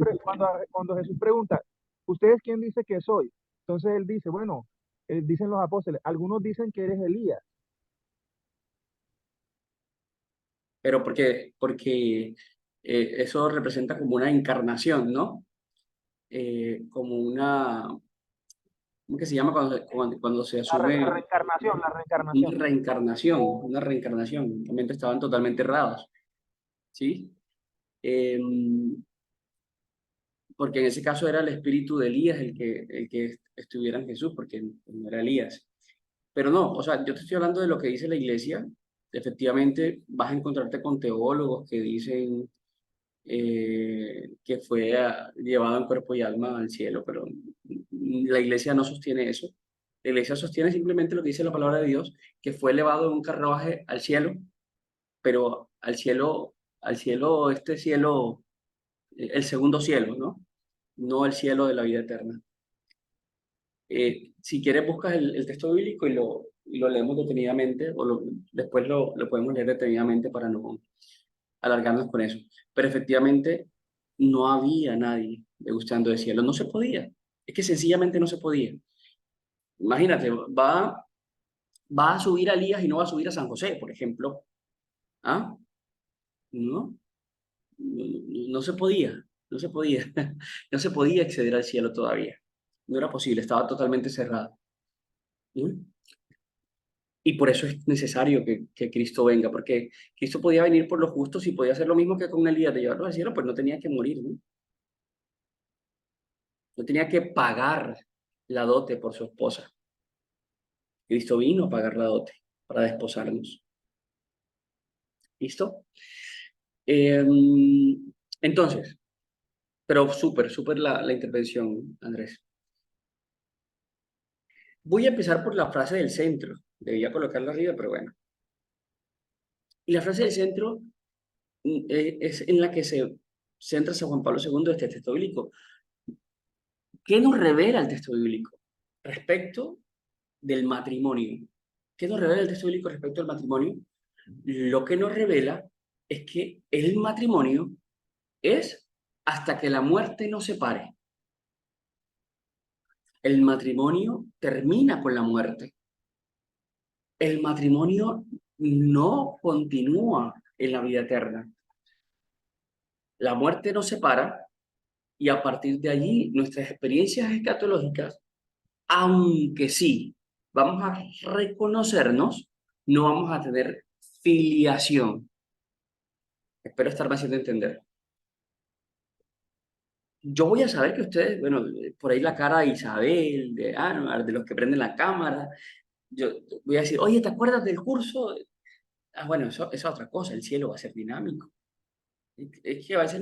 cuando Jesús pregunta, ¿ustedes quién dice que soy? Entonces él dice, bueno, dicen los apóstoles, algunos dicen que eres Elías. Pero porque eso representa como una encarnación, ¿no? Como ¿cómo que se llama cuando se La asume reencarnación, la una reencarnación. reencarnación? Una reencarnación, realmente estaban totalmente errados, ¿sí? Eh, Porque en ese caso era el espíritu de Elías el que estuviera en Jesús, porque no era Elías. Pero no, o sea, yo te estoy hablando de lo que dice la iglesia. Efectivamente, vas a encontrarte con teólogos que dicen que fue llevado en cuerpo y alma al cielo, pero la iglesia no sostiene eso. La iglesia sostiene simplemente lo que dice la palabra de Dios, que fue elevado en un carruaje al cielo, pero al cielo, este cielo, el segundo cielo, ¿no? No el cielo de la vida eterna. Si quieres, buscas el texto bíblico y lo leemos detenidamente, o después lo podemos leer detenidamente para no alargarnos con eso. Pero efectivamente, no había nadie degustando del cielo, no se podía. Es que sencillamente no se podía. Imagínate, va a subir a Elías y no va a subir a San José, por ejemplo. ¿Ah? No, no se podía, no se podía, no se podía acceder al cielo todavía. No era posible, estaba totalmente cerrado. ¿Mm? Y por eso es necesario que Cristo venga, porque Cristo podía venir por los justos y podía hacer lo mismo que con Elías, de llevarlos al cielo, pues no tenía que morir, ¿no? No tenía que pagar la dote por su esposa. Cristo vino a pagar la dote para desposarnos. ¿Listo? Entonces, pero súper la intervención, Andrés. Voy a empezar por la frase del centro. Debía colocarla arriba, pero bueno. Y la frase del centro es en la que se centra San Juan Pablo II de este texto bíblico. ¿Qué nos revela el texto bíblico respecto del matrimonio? ¿Qué nos revela el texto bíblico respecto al matrimonio? Lo que nos revela es que el matrimonio es hasta que la muerte nos separe. El matrimonio termina con la muerte. El matrimonio no continúa en la vida eterna. La muerte nos separa y a partir de allí nuestras experiencias escatológicas, aunque sí vamos a reconocernos, no vamos a tener filiación. Espero estarme haciendo entender. Yo voy a saber que ustedes, bueno, por ahí la cara de Isabel, de los que prenden la cámara, yo voy a decir, oye, ¿te acuerdas del curso? Ah, bueno, eso es otra cosa, el cielo va a ser dinámico. Es que a veces,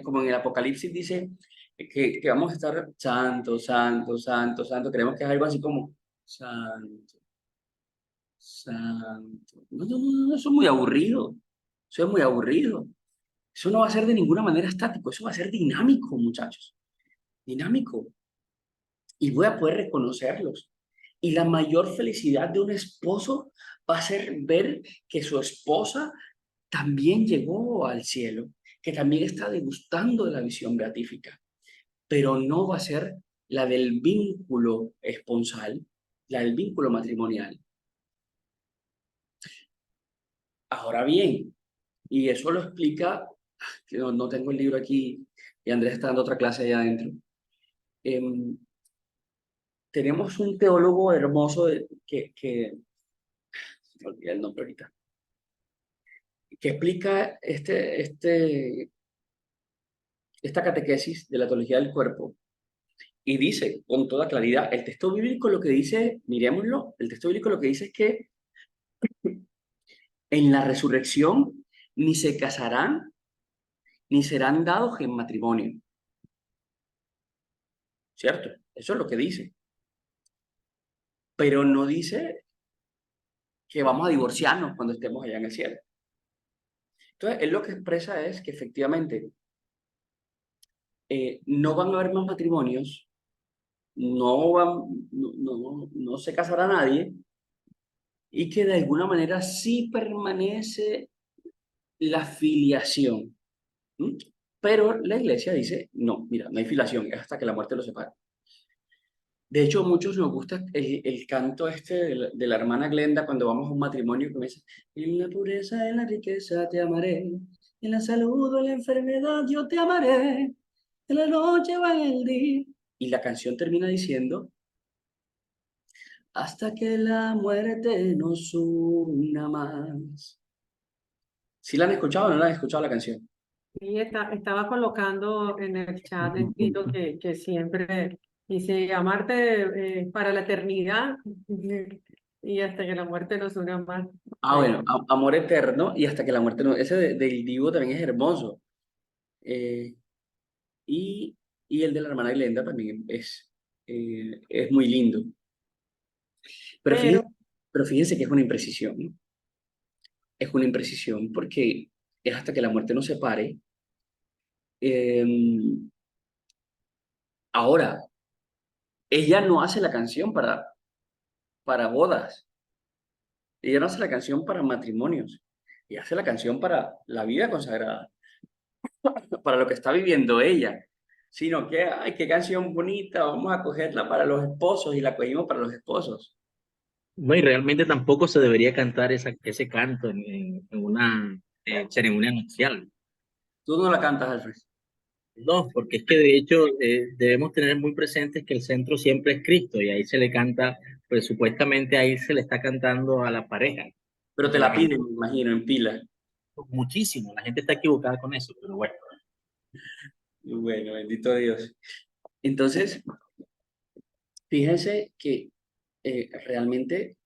como en el Apocalipsis dice que vamos a estar santo, santo, santo, santo, creemos que es algo así como santo, santo. No, eso es muy aburrido, eso es muy aburrido. Eso no va a ser de ninguna manera estático, eso va a ser dinámico, muchachos, dinámico. Y voy a poder reconocerlos. Y la mayor felicidad de un esposo va a ser ver que su esposa también llegó al cielo, que también está degustando de la visión beatífica, pero no va a ser la del vínculo esponsal, la del vínculo matrimonial. Ahora bien, y eso lo explica, que no tengo el libro aquí, y Andrés está dando otra clase allá adentro. Tenemos un teólogo hermoso que me olvidé el nombre ahorita, que explica esta catequesis de la teología del cuerpo y dice con toda claridad, el texto bíblico lo que dice, miremoslo, el texto bíblico lo que dice es que en la resurrección ni se casarán ni serán dados en matrimonio. ¿Cierto? Eso es lo que dice. Pero no dice que vamos a divorciarnos cuando estemos allá en el cielo. Entonces, él lo que expresa es que efectivamente no van a haber más matrimonios, no se casará nadie, y que de alguna manera sí permanece la filiación. ¿Mm? Pero la iglesia dice, no, mira, no hay filiación, es hasta que la muerte los separe. De hecho, a muchos nos gusta el canto este de la hermana Glenda cuando vamos a un matrimonio que comienza, en la pureza, en la riqueza te amaré, en la salud, en la enfermedad yo te amaré, en la noche va en el día. Y la canción termina diciendo, hasta que la muerte nos una más. ¿Sí la han escuchado o no la han escuchado la canción? Y estaba colocando en el chat escrito que siempre dice amarte para la eternidad y hasta que la muerte nos una más. Ah, bueno, amor eterno y hasta que la muerte no. Ese del Divo también es hermoso. Eh, y, y el de la hermana Glenda también es muy lindo. Pero Pero fíjense, pero fíjense que es una imprecisión, ¿no? Es una imprecisión porque es hasta que la muerte nos separe. Em, Ahora, ella no hace la canción para bodas, ella no hace la canción para matrimonios, ella hace la canción para la vida consagrada, para lo que está viviendo ella, sino que, ay, qué canción bonita, vamos a cogerla para los esposos y la cogimos para los esposos. No, y realmente tampoco se debería cantar ese canto en una ceremonia nupcial. Tú no la cantas, Alfred. No, porque es que de hecho debemos tener muy presentes que el centro siempre es Cristo y ahí se le canta, pues supuestamente ahí se le está cantando a la pareja. Pero te Se le la canta piden, me imagino, en pila. muchísimo, la gente está equivocada con eso, pero bueno. Bueno, bendito Dios. Entonces, fíjense que realmente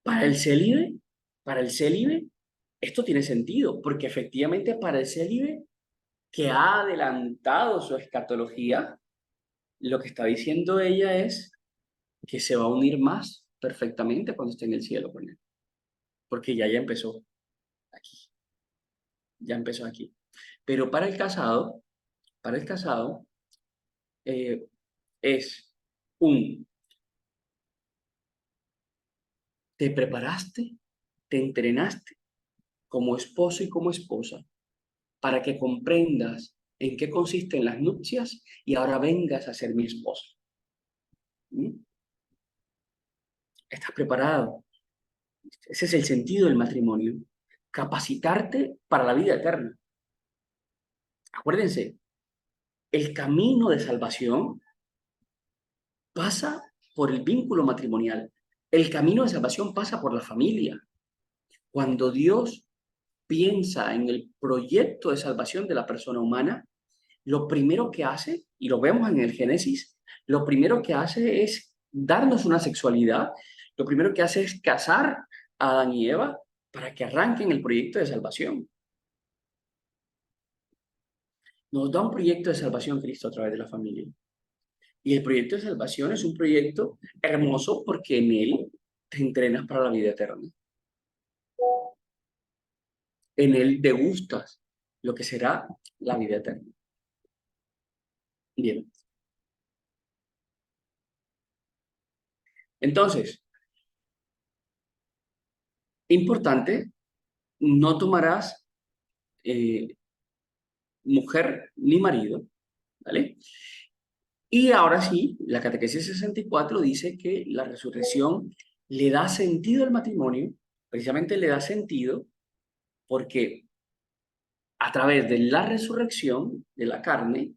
para el célibe, esto tiene sentido, porque efectivamente para el célibe que ha adelantado su escatología, lo que está diciendo ella es que se va a unir más perfectamente cuando esté en el cielo con él, porque ya empezó aquí, ya empezó aquí. Pero para el casado eh, es un, te preparaste, te entrenaste como esposo y como esposa para que comprendas en qué consisten las nupcias y ahora vengas a ser mi esposa. ¿Mm? ¿Estás preparado? Ese es el sentido del matrimonio. Capacitarte para la vida eterna. Acuérdense, el camino de salvación pasa por el vínculo matrimonial. El camino de salvación pasa por la familia. Cuando Dios piensa en el proyecto de salvación de la persona humana, lo primero que hace, y lo vemos en el Génesis, lo primero que hace es darnos una sexualidad, lo primero que hace es casar a Adán y Eva para que arranquen el proyecto de salvación. Nos da un proyecto de salvación Cristo a través de la familia. Y el proyecto de salvación es un proyecto hermoso porque en él te entrenas para la vida eterna. En él degustas lo que será la vida eterna. Bien. Entonces, importante, no tomarás mujer ni marido, ¿vale? Y ahora sí, la catequesis 64 dice que la resurrección le da sentido al matrimonio, precisamente le da sentido porque a través de la resurrección de la carne,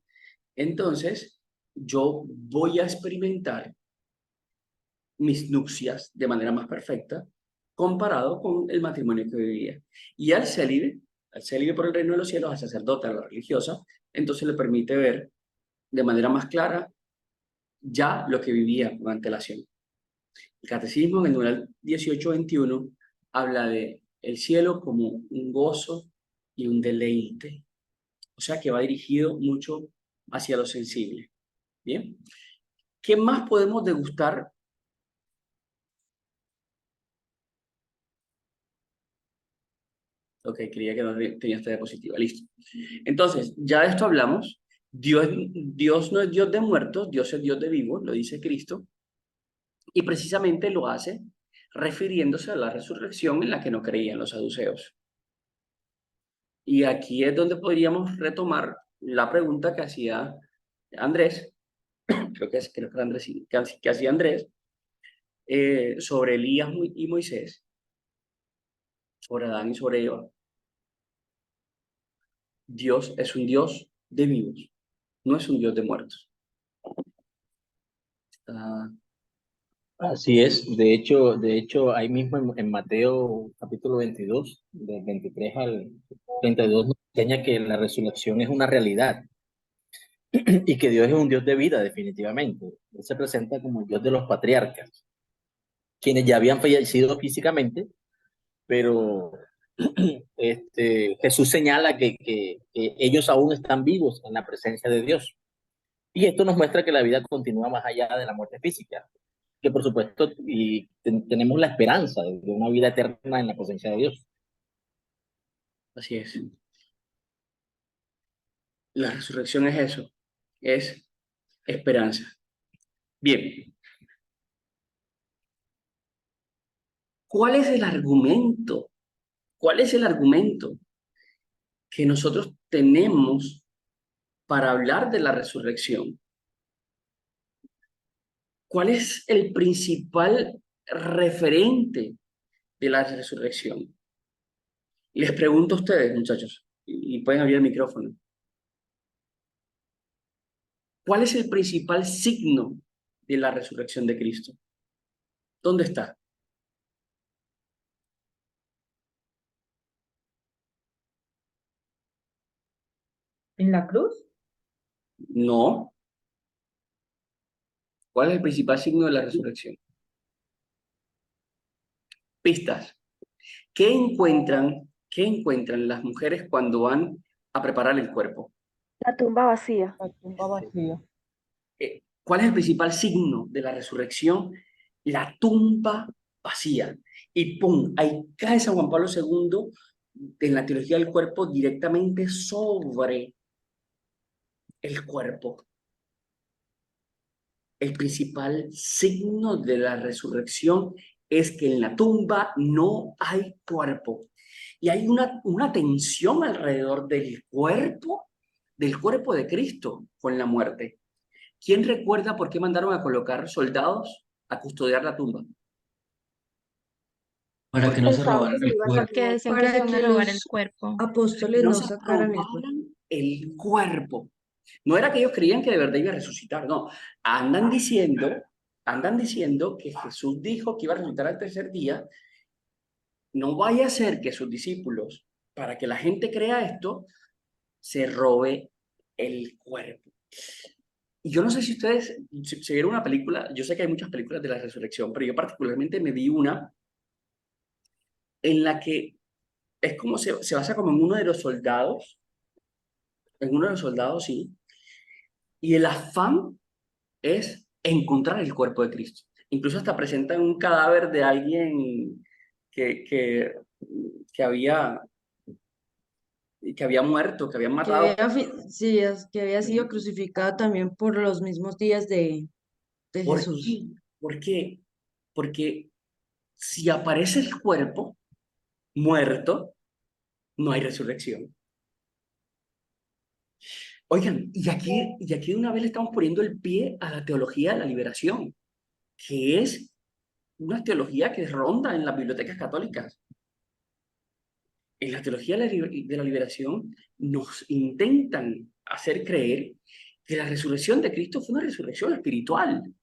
entonces yo voy a experimentar mis nupcias de manera más perfecta comparado con el matrimonio que vivía. Y al célibe por el reino de los cielos, al sacerdote, a la religiosa, entonces le permite ver de manera más clara ya lo que vivía con antelación. El catecismo en el numeral 1821 habla de el cielo como un gozo y un deleite. O sea que va dirigido mucho hacia lo sensible. Bien. ¿Qué más podemos degustar? Ok, creía que no tenía esta diapositiva. Listo. Entonces, ya de esto hablamos. Dios no es Dios de muertos, Dios es Dios de vivos, lo dice Cristo. Y precisamente lo hace refiriéndose a la resurrección en la que no creían los saduceos. Y aquí es donde podríamos retomar la pregunta que hacía Andrés, creo que Andrés, que hacía Andrés, sobre Elías y Moisés, sobre Adán y sobre Eva. Dios es un Dios de vivos, no es un Dios de muertos. Así es, de hecho ahí mismo en Mateo capítulo 22, del 23 al 32, nos enseña que la resurrección es una realidad y que Dios es un Dios de vida, definitivamente. Él se presenta como el Dios de los patriarcas, quienes ya habían fallecido físicamente, pero Jesús señala que ellos aún están vivos en la presencia de Dios. Y esto nos muestra que la vida continúa más allá de la muerte física. que por supuesto y tenemos la esperanza de una vida eterna en la presencia de Dios. Así es. La resurrección es eso, es esperanza. Bien, ¿cuál es el argumento? ¿Cuál es el argumento que nosotros tenemos para hablar de la resurrección? ¿Cuál es el principal referente de la resurrección? Les pregunto a ustedes, muchachos, y pueden abrir el micrófono. ¿Cuál es el principal signo de la resurrección de Cristo? ¿Dónde está? ¿En la cruz? No. ¿Cuál es el principal signo de la resurrección? Pistas. ¿Qué encuentran las mujeres cuando van a preparar el cuerpo? La tumba vacía. La tumba vacía. ¿Cuál es el principal signo de la resurrección? La tumba vacía. Y ¡pum! Ahí cae San Juan Pablo II en la teología del cuerpo directamente sobre el cuerpo. El principal signo de la resurrección es que en la tumba no hay cuerpo. Y hay una tensión alrededor del cuerpo de Cristo con la muerte. ¿Quién recuerda por qué mandaron a colocar soldados a custodiar la tumba? Para que no se Pensaban que robaran se el iba a cuerpo. Porque decían que se Para iban a que robar el los cuerpo. apóstoles No no se sacaran el cuerpo. robaran el cuerpo. No era que ellos creían que de verdad iba a resucitar, no. Andan diciendo que Jesús dijo que iba a resucitar al tercer día. No vaya a ser que sus discípulos, para que la gente crea esto, se robe el cuerpo. Y yo no sé si ustedes se vieron una película, yo sé que hay muchas películas de la resurrección, pero yo particularmente me vi una en la que es como se basa como en uno de los soldados, sí, y el afán es encontrar el cuerpo de Cristo. Incluso hasta presentan un cadáver de alguien que, que, que había, que había muerto, que habían Que matado. sí, que había sido crucificado también por los mismos días de ¿Por Jesús. qué? ¿Por qué? Porque si aparece el cuerpo muerto, no hay resurrección. Oigan, y aquí de una vez le estamos poniendo el pie a la teología de la liberación, que es una teología que ronda en las bibliotecas católicas. En la teología de la liberación nos intentan hacer creer que la resurrección de Cristo fue una resurrección espiritual.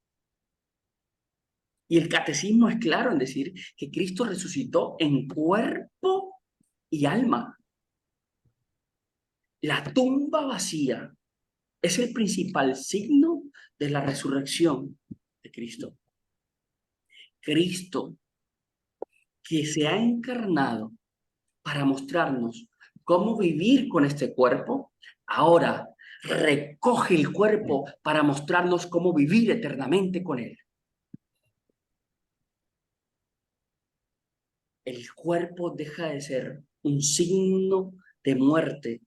Y el catecismo es claro en decir que Cristo resucitó en cuerpo y alma. La tumba vacía es el principal signo de la resurrección de Cristo. Cristo, que se ha encarnado para mostrarnos cómo vivir con este cuerpo, ahora recoge el cuerpo para mostrarnos cómo vivir eternamente con él. El cuerpo deja de ser un signo de muerte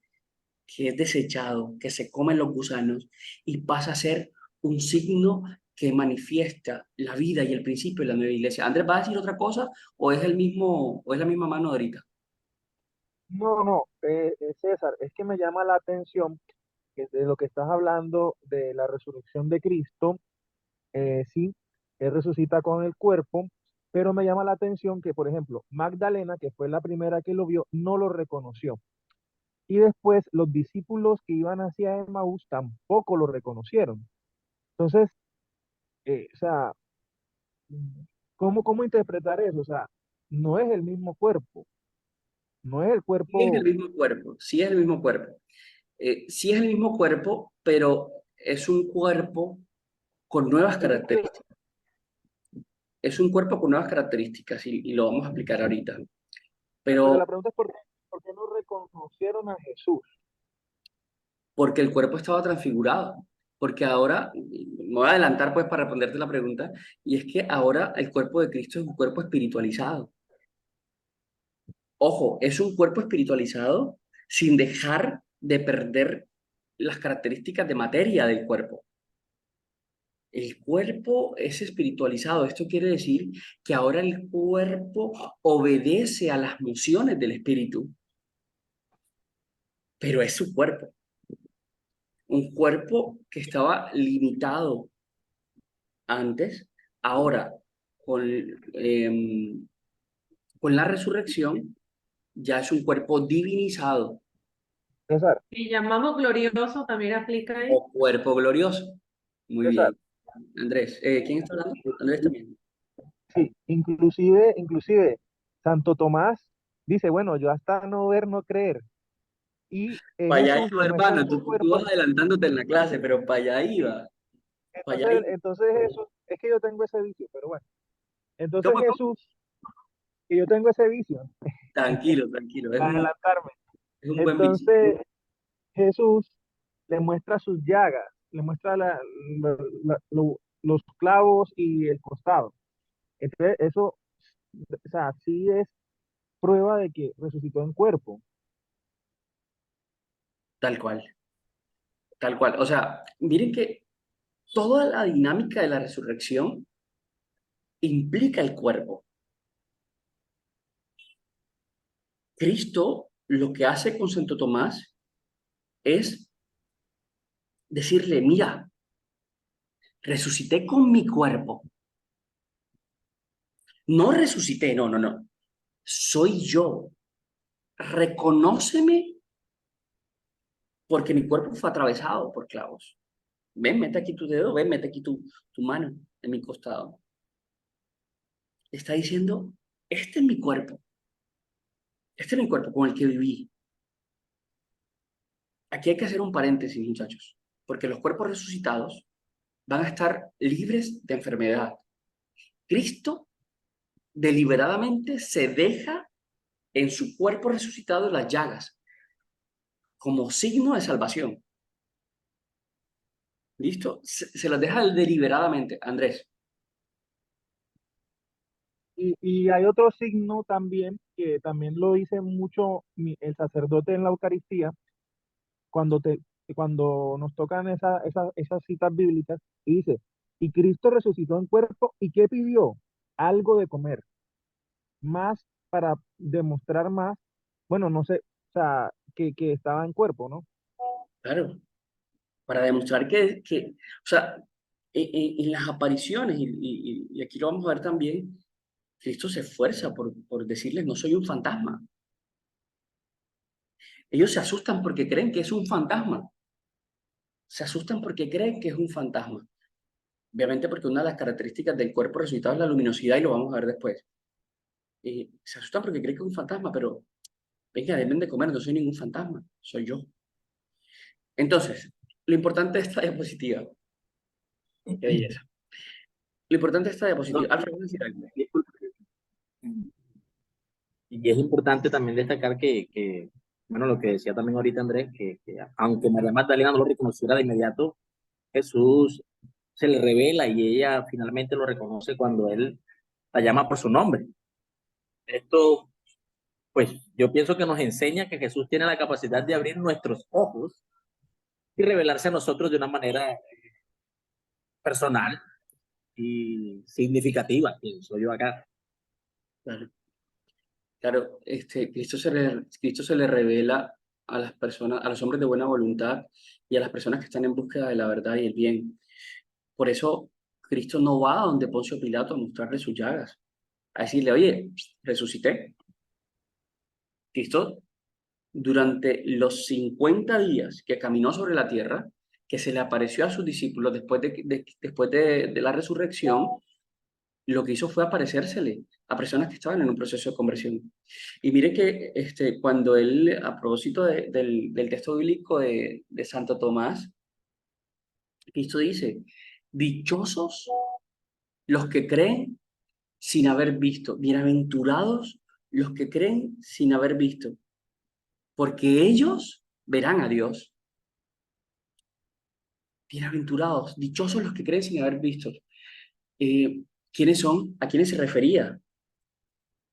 que es desechado, que se comen los gusanos, y pasa a ser un signo que manifiesta la vida y el principio de la nueva iglesia. Andrés, ¿va a decir otra cosa o es el mismo, o es la misma mano de ahorita? No, no, César, es que me llama la atención que de lo que estás hablando de la resurrección de Cristo, sí, Él resucita con el cuerpo, pero me llama la atención que, por ejemplo, Magdalena, que fue la primera que lo vio, no lo reconoció. Y después los discípulos que iban hacia Emaús tampoco lo reconocieron. Entonces, o sea, ¿cómo interpretar eso? O sea, no es el mismo cuerpo, no es el Sí es el cuerpo. mismo cuerpo, sí es el mismo cuerpo. Sí es el mismo cuerpo, pero es un cuerpo con nuevas características. Es un cuerpo con nuevas características y lo vamos a explicar ahorita. Pero Pero la pregunta es ¿por qué no reconocieron a Jesús? porque el cuerpo estaba transfigurado, porque ahora, me voy a adelantar pues para responderte la pregunta, y es que ahora el cuerpo de Cristo es un cuerpo espiritualizado. Ojo, es un cuerpo espiritualizado sin dejar de perder las características de materia del cuerpo. El cuerpo es espiritualizado. Esto quiere decir que ahora el cuerpo obedece a las mociones del espíritu, pero es su cuerpo. Un cuerpo que estaba limitado antes, ahora con, con la resurrección ya es un cuerpo divinizado César, Y llamamos glorioso también aplica ahí. o cuerpo glorioso. Muy César, bien. Andrés, ¿quién está hablando? Andrés también. sí, inclusive Santo Tomás dice, bueno, yo hasta no ver, no creer. Y Para allá Jesús iba, le muestra hermano, su tú vas cuerpo. adelantándote en la clase, pero para allá iba, para allá iba. Entonces Jesús, es que yo tengo ese vicio, pero bueno. Entonces ¿Cómo? Jesús, que yo tengo ese vicio, Tranquilo, tranquilo, para adelantarme. es un buen bicho. Entonces Jesús le muestra sus llagas, le muestra los clavos y el costado. Entonces eso, o sea, sí es prueba de que resucitó en cuerpo. Tal cual, tal cual. O sea, miren que toda la dinámica de la resurrección implica el cuerpo. Cristo lo que hace con Santo Tomás es decirle, mira, resucité con mi cuerpo. No resucité, no, no, no. Soy yo. Reconóceme porque mi cuerpo fue atravesado por clavos. Ven, mete aquí tu dedo, ven, mete aquí tu mano en mi costado. Está diciendo, este es mi cuerpo. Este es mi cuerpo con el que viví. Aquí hay que hacer un paréntesis, muchachos, porque los cuerpos resucitados van a estar libres de enfermedad. Cristo deliberadamente se deja en su cuerpo resucitado las llagas como signo de salvación. ¿Listo? Se las deja deliberadamente, Andrés. Y hay otro signo también, que también lo dice mucho el sacerdote en la Eucaristía, cuando, cuando nos tocan esas citas bíblicas, y dice, y Cristo resucitó en cuerpo, ¿y qué pidió? Algo de comer, más para demostrar más, bueno, no sé, o sea, que estaba en cuerpo, ¿no? Claro, para demostrar o sea, en las apariciones, y aquí lo vamos a ver también, Cristo se esfuerza por decirles, no soy un fantasma. Ellos se asustan porque creen que es un fantasma. Se asustan porque creen que es un fantasma. Obviamente porque una de las características del cuerpo resucitado es la luminosidad y lo vamos a ver después. Se asustan porque creen que es un fantasma, pero venga, deben de comer, no soy ningún fantasma, soy yo. Entonces, lo importante de esta diapositiva, qué belleza. Lo importante de esta diapositiva, No, Alfredo, ¿vas a decir algo? y es importante también destacar bueno, lo que decía también ahorita Andrés, que aunque María Magdalena no lo reconociera de inmediato, Jesús se le revela y ella finalmente lo reconoce cuando él la llama por su nombre. Esto, pues, yo pienso que nos enseña que Jesús tiene la capacidad de abrir nuestros ojos y revelarse a nosotros de una manera personal y significativa, pienso yo acá. Claro, claro, Cristo se le revela a las personas, a los hombres de buena voluntad y a las personas que están en búsqueda de la verdad y el bien. Por eso, Cristo no va a donde Poncio Pilato a mostrarle sus llagas, a decirle, oye, resucité. Cristo, durante los 50 días que caminó sobre la tierra, que se le apareció a sus discípulos después de la resurrección, lo que hizo fue aparecérsele a personas que estaban en un proceso de conversión. Y mire que cuando él, a propósito del texto bíblico de Santo Tomás, Cristo dice, dichosos los que creen sin haber visto, bienaventurados los que creen sin haber visto, porque ellos verán a Dios. Bienaventurados, dichosos los que creen sin haber visto. ¿Quiénes son? ¿A quiénes se refería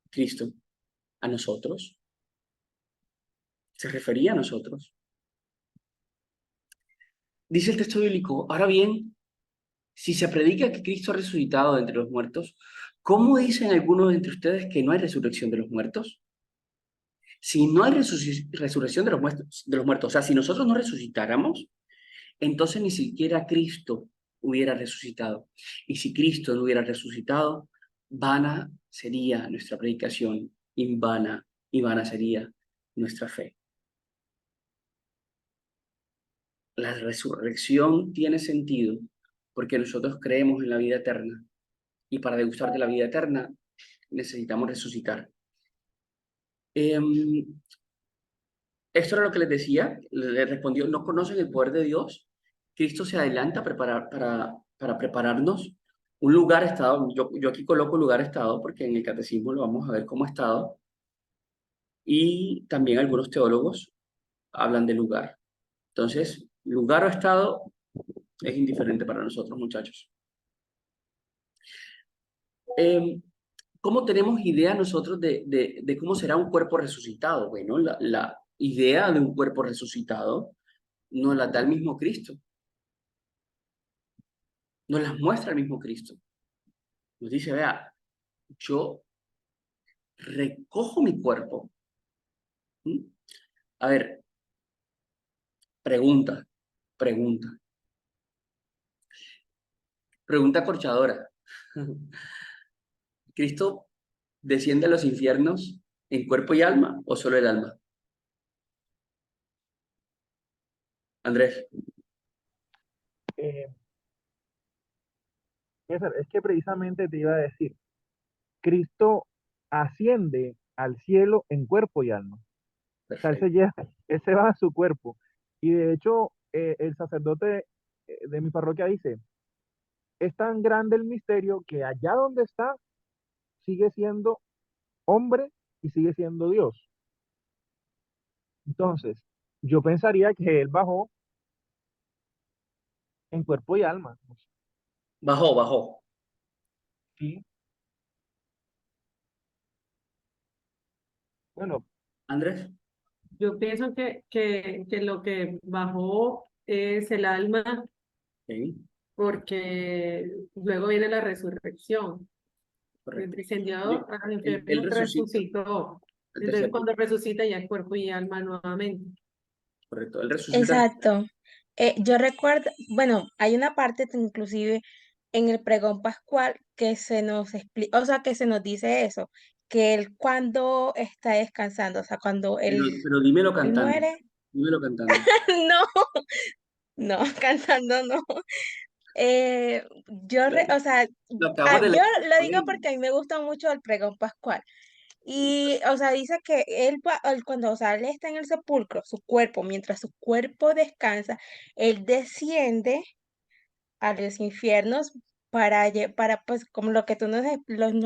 Cristo? ¿A nosotros? ¿Se refería a nosotros? Dice el texto bíblico, ahora bien, si se predica que Cristo ha resucitado de entre los muertos, ¿cómo dicen algunos de entre ustedes que no hay resurrección de los muertos? Si no hay resurrección de los muertos, o sea, si nosotros no resucitáramos, entonces ni siquiera Cristo hubiera resucitado. Y si Cristo no hubiera resucitado, vana sería nuestra predicación, y vana sería nuestra fe. La resurrección tiene sentido porque nosotros creemos en la vida eterna y para degustar de la vida eterna necesitamos resucitar. Esto era lo que les decía, le respondió, ¿no conocen el poder de Dios? Cristo se adelanta para prepararnos un lugar estado. Yo aquí coloco lugar estado porque en el catecismo lo vamos a ver como estado. Y también algunos teólogos hablan de lugar. Entonces, lugar o estado es indiferente para nosotros, muchachos. ¿Cómo tenemos idea nosotros de cómo será un cuerpo resucitado? Bueno, la idea de un cuerpo resucitado nos la da el mismo Cristo. Nos las muestra el mismo Cristo. Nos dice, vea, yo recojo mi cuerpo. ¿Mm? A ver, pregunta. Pregunta corchadora. ¿Cristo desciende a los infiernos en cuerpo y alma o solo el alma? Andrés. César, es que precisamente te iba a decir, Cristo asciende al cielo en cuerpo y alma. O sea, Perfecto. él se va a su cuerpo. Y de hecho, el sacerdote de mi parroquia dice, es tan grande el misterio que allá donde está, sigue siendo hombre y sigue siendo Dios. Entonces, yo pensaría que él bajó en cuerpo y alma. Bajó. Sí. Bueno, Andrés. Yo pienso que lo que bajó es el alma, Sí, porque luego viene la resurrección. correcto. Descendió a los Él infiernos, resucita resucitó. al Entonces, tercer día. cuando resucita, ya es cuerpo y alma nuevamente. Correcto. Él resucita. Exacto. Yo recuerdo, bueno, hay una parte inclusive en el pregón pascual que se nos explica, o sea, que se nos dice eso, que él cuando está descansando, o sea, cuando Pero dímelo él cantando. muere, Dímelo cantando. no, no, cantando no. O sea, Lo acabamos de yo leer. lo digo porque a mí me gusta mucho el pregón pascual. Y, o sea, dice que él cuando, o sea, él está en el sepulcro, su cuerpo, mientras su cuerpo descansa, él desciende a los infiernos para pues, como lo que tú nos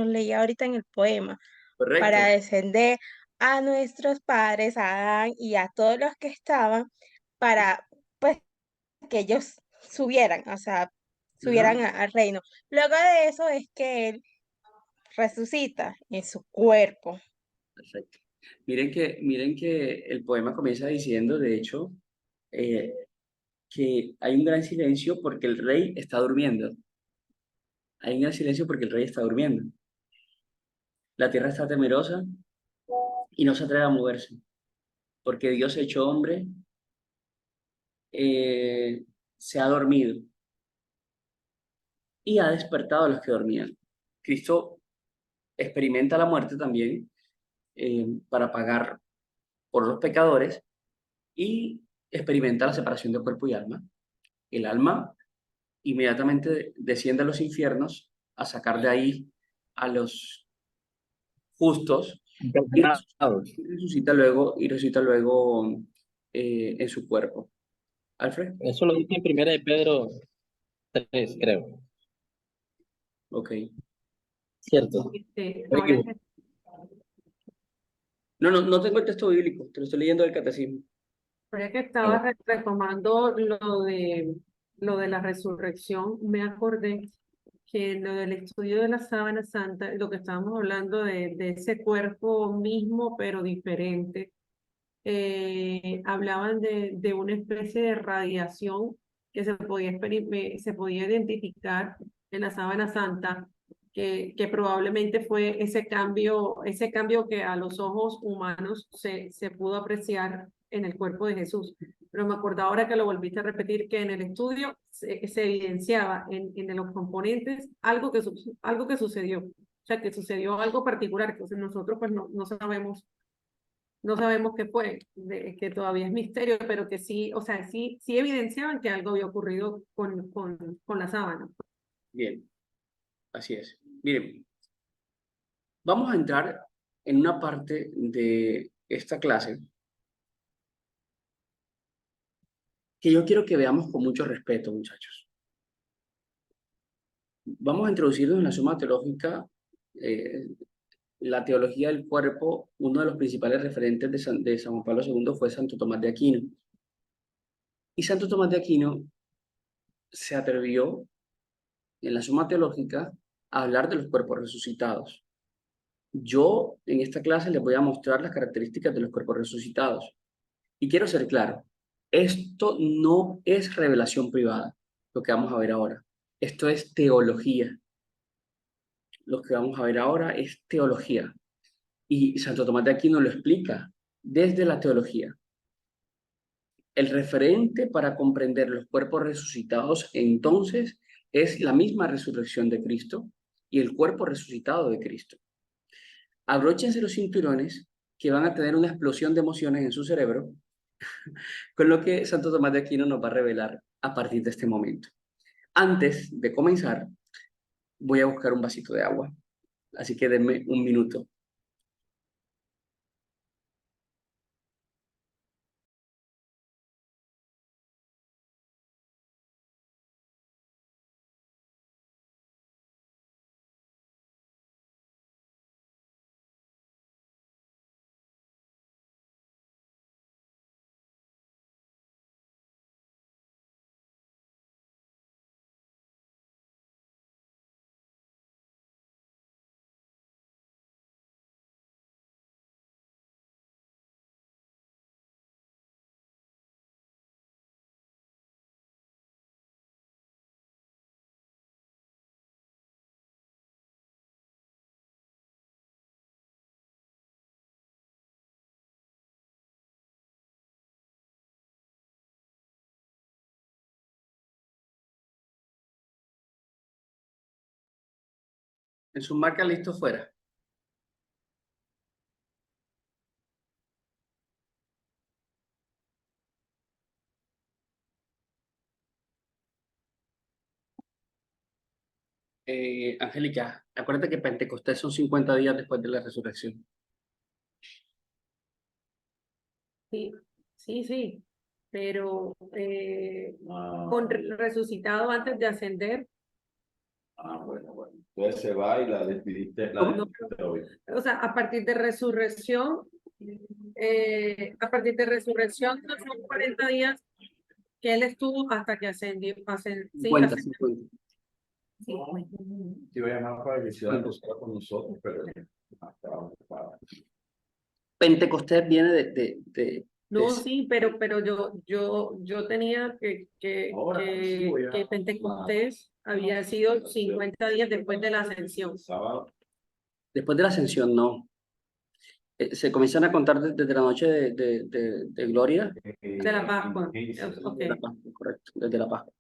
leías ahorita en el poema, para Correcto. descender a nuestros padres, a Adán y a todos los que estaban, para, pues, que ellos subieran, o sea, Ajá. subieran al reino. Luego de eso es que él resucita en su cuerpo. Perfecto. Miren que el poema comienza diciendo, de hecho, eh, que hay un gran silencio porque el rey está durmiendo. Hay un gran silencio porque el rey está durmiendo. La tierra está temerosa y no se atreve a moverse, porque Dios hecho hombre se ha dormido y ha despertado a los que dormían. Cristo experimenta la muerte también para pagar por los pecadores y experimenta la separación de cuerpo y alma. El alma inmediatamente desciende a los infiernos a sacar de ahí a los justos y Perdonados. resucita luego en su cuerpo. Alfred, Eso lo dice en Primera de Pedro 3, creo. ok. ¿Cierto? Ahora Oye, que No tengo el texto bíblico, te lo estoy leyendo del catecismo. Ahora que estaba retomando lo de la resurrección, me acordé que en lo del estudio de la sábana santa, lo que estábamos hablando de ese cuerpo mismo, pero diferente, hablaban de una especie de radiación que se podía identificar en la sábana santa, que probablemente fue ese cambio que a los ojos humanos se pudo apreciar en el cuerpo de Jesús. Pero me acuerdo ahora que lo volviste a repetir, que en el estudio se evidenciaba en los componentes algo que sucedió. O sea, que sucedió algo particular, entonces nosotros pues no sabemos qué fue, que todavía es misterio, pero que sí, o sea, sí evidenciaban que algo había ocurrido con la sábana. Bien, así es. Miren, vamos a entrar en una parte de esta clase que yo quiero que veamos con mucho respeto, muchachos. Vamos a introducirnos en la suma teológica, la teología del cuerpo. Uno de los principales referentes de San Juan Pablo II fue Santo Tomás de Aquino. Y Santo Tomás de Aquino se atrevió en la suma teológica a hablar de los cuerpos resucitados. Yo en esta clase les voy a mostrar las características de los cuerpos resucitados. Y quiero ser claro, esto no es revelación privada, lo que vamos a ver ahora. Esto es teología. Lo que vamos a ver ahora es teología. Y Santo Tomás de Aquino lo explica desde la teología. El referente para comprender los cuerpos resucitados, entonces, es la misma resurrección de Cristo y el cuerpo resucitado de Cristo. Abróchense los cinturones, que van a tener una explosión de emociones en su cerebro, con lo que Santo Tomás de Aquino nos va a revelar a partir de este momento. Antes de comenzar, voy a buscar un vasito de agua, así que denme un minuto. En su marca, listo, fuera. Angélica, acuérdate que Pentecostés son 50 días después de la resurrección. Sí, pero resucitado antes de ascender. Bueno. Entonces se va y la despidiste hoy. O sea, a partir de resurrección no son 40 días que él estuvo hasta que ascendió. 50. Te iba a llamar para que hiciera con nosotros, pero estaba ocupada. Pentecostés viene No, sí, pero yo tenía que Pentecostés había sido 50 días después de la ascensión. Después de la ascensión, no. Se comienzan a contar desde la noche de gloria. De la Pascua. De la Pascua, correcto, desde la Pascua.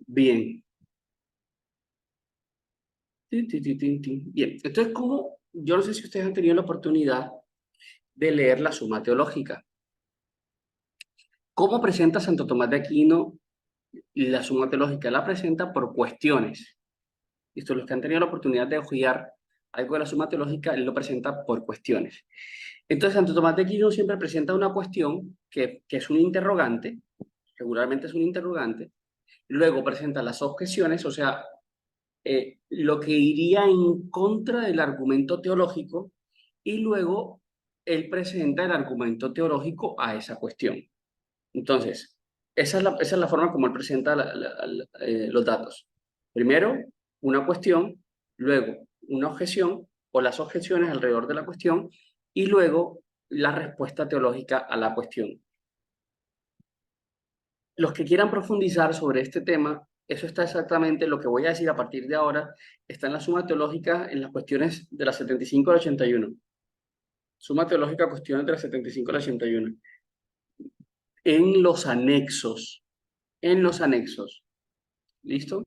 Bien. Bien, entonces, ¿cómo? Yo no sé si ustedes han tenido la oportunidad de leer la Suma Teológica. ¿Cómo presenta Santo Tomás de Aquino la Suma Teológica? La presenta por cuestiones. Esto, los que han tenido la oportunidad de hojear algo de la Suma Teológica, él lo presenta por cuestiones. Entonces, Santo Tomás de Aquino siempre presenta una cuestión que es un interrogante, regularmente es un interrogante, luego presenta las objeciones, o sea, lo que iría en contra del argumento teológico, y luego él presenta el argumento teológico a esa cuestión. Entonces, esa es la forma como él presenta los datos. Primero, una cuestión, luego una objeción o las objeciones alrededor de la cuestión y luego la respuesta teológica a la cuestión. Los que quieran profundizar sobre este tema, eso está exactamente lo que voy a decir a partir de ahora, está en la suma teológica en las cuestiones de la 75 al 81. Suma teológica, cuestiones de la 75 al 81. En los anexos. En los anexos. ¿Listo?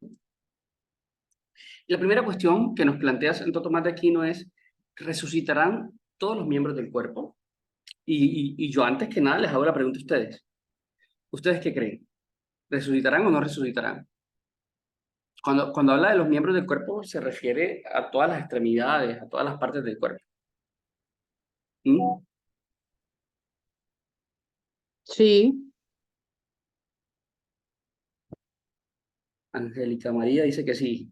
La primera cuestión que nos plantea Santo Tomás de Aquino es, ¿resucitarán todos los miembros del cuerpo? Y yo antes que nada les hago la pregunta a ustedes. ¿Ustedes qué creen? ¿Resucitarán o no resucitarán? Cuando habla de los miembros del cuerpo se refiere a todas las extremidades, a todas las partes del cuerpo. ¿Mm? Sí, Angélica María dice que sí.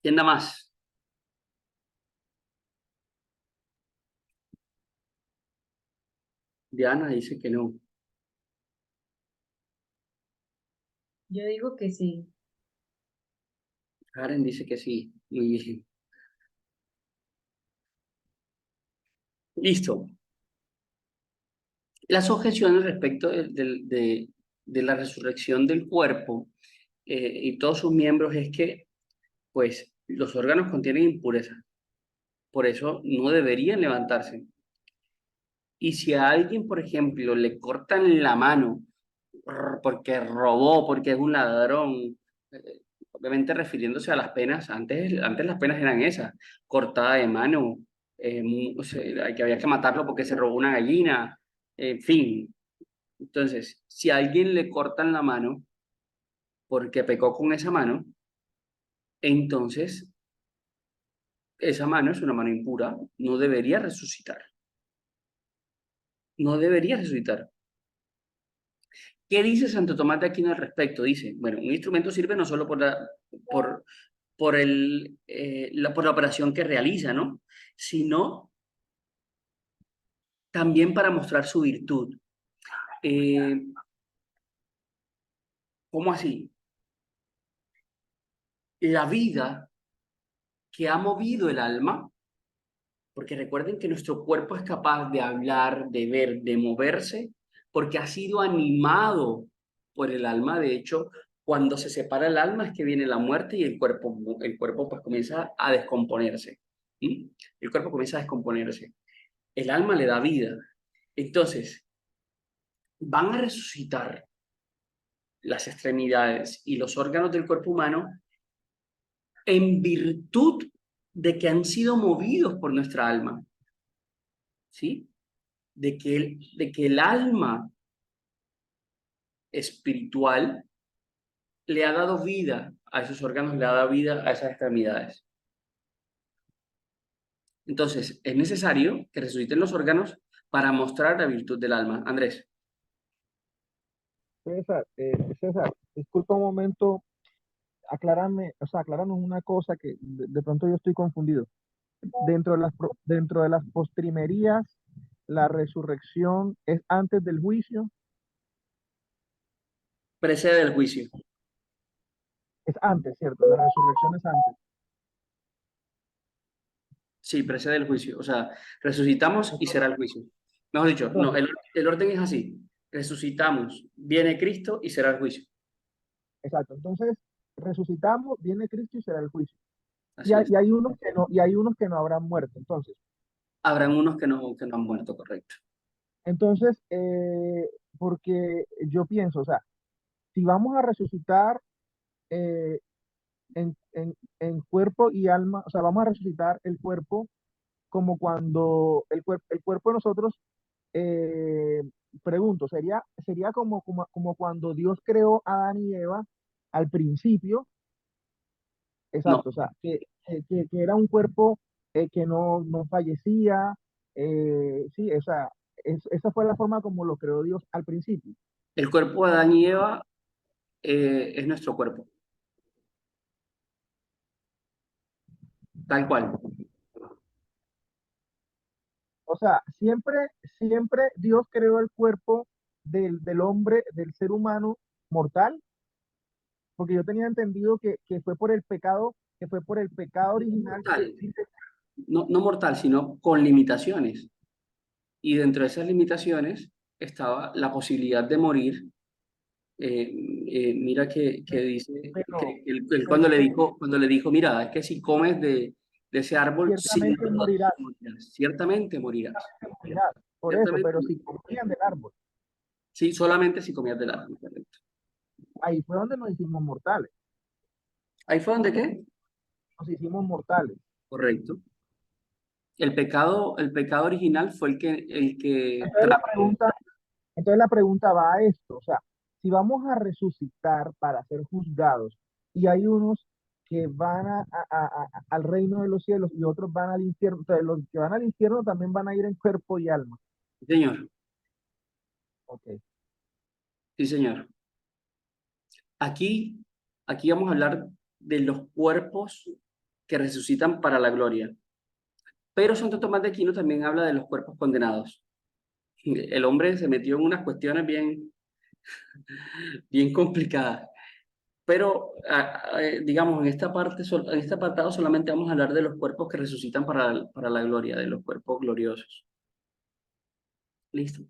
¿Quién da más? Diana dice que no. Yo digo que sí. Karen dice que sí. Muy bien. Listo. Las objeciones respecto de la resurrección del cuerpo y todos sus miembros es que, pues, los órganos contienen impurezas. Por eso no deberían levantarse. Y si a alguien, por ejemplo, le cortan la mano porque robó, porque es un ladrón, obviamente refiriéndose a las penas, antes las penas eran esas, cortada de mano, o sea, que había que matarlo porque se robó una gallina, en fin. Entonces, si a alguien le cortan la mano porque pecó con esa mano, entonces esa mano es una mano impura, no debería resucitar, no debería resucitar. ¿Qué dice Santo Tomás de Aquino al respecto? Dice, bueno, un instrumento sirve no solo por, por la operación que realiza, ¿no? Sino también para mostrar su virtud. Eh, ¿Cómo así? La vida que ha movido el alma, porque recuerden que nuestro cuerpo es capaz de hablar, de ver, de moverse, porque ha sido animado por el alma. De hecho, cuando se separa el alma es que viene la muerte y el cuerpo pues comienza a descomponerse. ¿Sí? El cuerpo comienza a descomponerse. El alma le da vida. Entonces, van a resucitar las extremidades y los órganos del cuerpo humano en virtud de que han sido movidos por nuestra alma. ¿Sí? De que el alma espiritual le ha dado vida a esos órganos, le ha dado vida a esas extremidades. Entonces, es necesario que resuciten los órganos para mostrar la virtud del alma. Andrés. César, disculpa un momento, aclárame, o sea, acláranos una cosa que de pronto yo estoy confundido. Dentro de las postrimerías, la resurrección es antes del juicio, Precede el juicio. es antes, ¿cierto? La resurrección es antes. Sí, precede el juicio. O sea, resucitamos y será el juicio. Mejor dicho, no, Entonces, el orden es así. Resucitamos, viene Cristo y será el juicio. exacto. Entonces, resucitamos, viene Cristo y será el juicio. Así es. Y hay unos que no, y hay unos que no habrán muerto. Habrán unos que no han muerto, correcto. Entonces, porque yo pienso, o sea, si vamos a resucitar eh, en cuerpo y alma, o sea, vamos a resucitar el cuerpo como cuando el cuerpo de nosotros, eh, pregunto, sería como cuando Dios creó a Adán y Eva al principio, No, exacto, o sea, que era un cuerpo que no fallecía, sí, o sea, esa fue la forma como lo creó Dios al principio. el cuerpo de Adán y Eva es nuestro cuerpo, tal cual. O sea, siempre Dios creó el cuerpo del hombre, del ser humano mortal? Porque yo tenía entendido que fue por el pecado, que fue por el pecado original que Mortal, no mortal, sino con limitaciones. Y dentro de esas limitaciones estaba la posibilidad de morir. Mira que dice pero, que él pero es que cuando le dijo, mira, es que si comes de ese árbol, sin ciertamente duda morirás, morirás, ciertamente morirás, morirás. Por eso, ciertamente pero si morirás. comían del árbol, Sí, solamente si comías del árbol, correcto. ahí fue donde nos hicimos mortales, ¿Ahí fue donde qué? nos hicimos mortales. Correcto. El pecado original fue el que Entonces la pregunta, entonces la pregunta va a esto, o sea, si vamos a resucitar para ser juzgados y hay unos que van al reino de los cielos y otros van al infierno, entonces los que van al infierno también van a ir en cuerpo y alma. señor, Ok. sí, señor. Aquí, aquí vamos a hablar de los cuerpos que resucitan para la gloria. Pero Santo Tomás de Aquino también habla de los cuerpos condenados. El hombre se metió en unas cuestiones bien complicadas. Pero, digamos, en esta parte, en este apartado solamente vamos a hablar de los cuerpos que resucitan para la gloria, de los cuerpos gloriosos. Listo.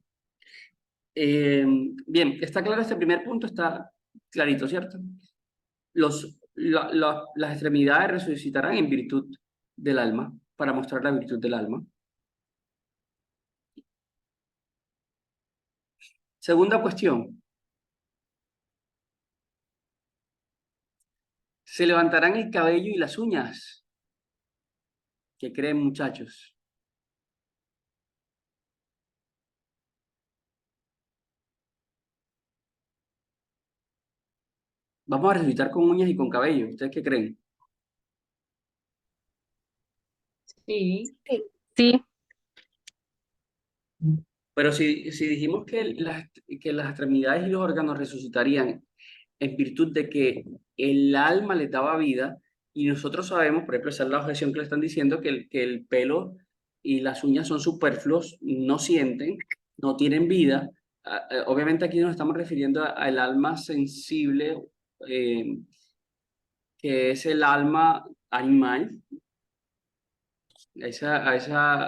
Bien, está claro este primer punto, está clarito, ¿cierto? Las extremidades resucitarán en virtud del alma, para mostrar la virtud del alma. Segunda cuestión. Se levantarán el cabello y las uñas. ¿Qué creen, muchachos? Vamos a resucitar con uñas y con cabello. ¿Ustedes qué creen? Sí, Sí, sí, Pero si dijimos que las extremidades y los órganos resucitarían en virtud de que el alma le daba vida, y nosotros sabemos, por ejemplo, esa es la objeción que le están diciendo, que el pelo y las uñas son superfluos, no sienten, no tienen vida. Obviamente aquí nos estamos refiriendo al alma sensible, eh, que es el alma animal, a esa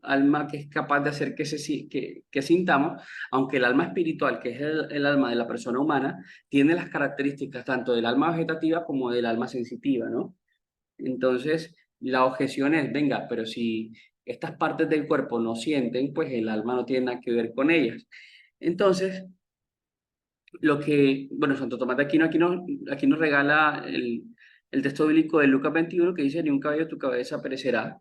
alma que es capaz de hacer que sintamos, aunque el alma espiritual, que es el alma de la persona humana, tiene las características tanto del alma vegetativa como del alma sensitiva, ¿no? Entonces, la objeción es, venga, pero si estas partes del cuerpo no sienten, pues el alma no tiene nada que ver con ellas. Entonces, bueno, Santo Tomás de Aquino aquí nos regala el texto bíblico de Lucas 21 que dice, ni un cabello de tu cabeza perecerá.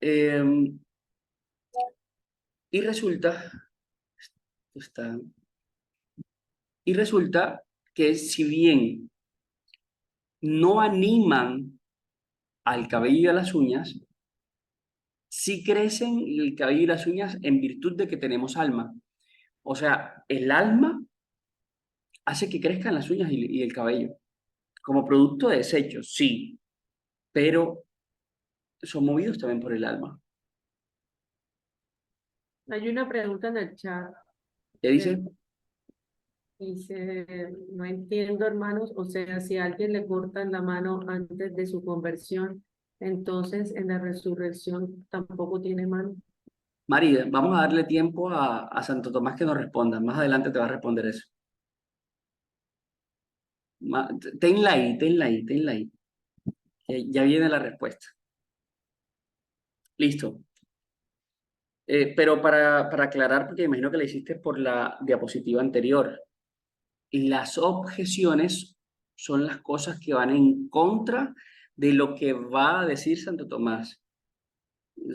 Em, y resulta, está, y resulta que si bien no animan al cabello y a las uñas, sí crecen el cabello y las uñas en virtud de que tenemos alma. O sea, el alma hace que crezcan las uñas y el cabello. Como producto de desecho, sí, pero son movidos también por el alma. Hay una pregunta en el chat ¿Qué que dice? dice, no entiendo, hermanos, o sea, si a alguien le cortan la mano antes de su conversión, entonces en la resurrección tampoco tiene mano. María, vamos a darle tiempo a Santo Tomás que nos responda. Más adelante te va a responder eso. Tenla ahí, tenla ahí, tenla ahí. Ya viene la respuesta. Listo. Pero para aclarar, porque imagino que la hiciste por la diapositiva anterior, las objeciones son las cosas que van en contra de lo que va a decir Santo Tomás.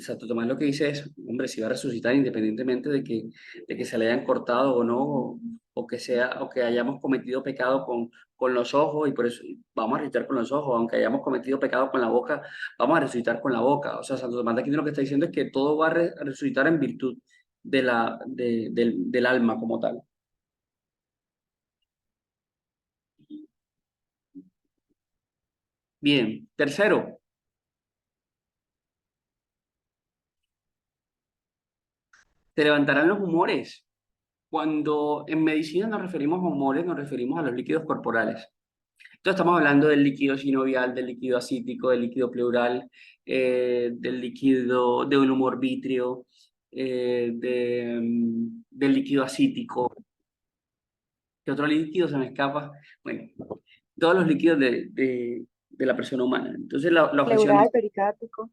Santo Tomás lo que dice es, hombre, si va a resucitar independientemente de que se le hayan cortado o no, o que sea, o que hayamos cometido pecado con los ojos, y por eso vamos a resucitar con los ojos, aunque hayamos cometido pecado con la boca, vamos a resucitar con la boca. O sea, Santo Tomás de Aquino lo que está diciendo es que todo va a resucitar en virtud del alma como tal. Bien, tercero, te levantarán los humores. Cuando en medicina nos referimos a humores, nos referimos a los líquidos corporales. Entonces estamos hablando del líquido sinovial, del líquido acítico, del líquido pleural, del líquido de un humor vítreo, del líquido acítico. ¿Qué otro líquido se me escapa? Bueno, todos los líquidos de la persona humana. Entonces la objeción Pleural, es pericárdico.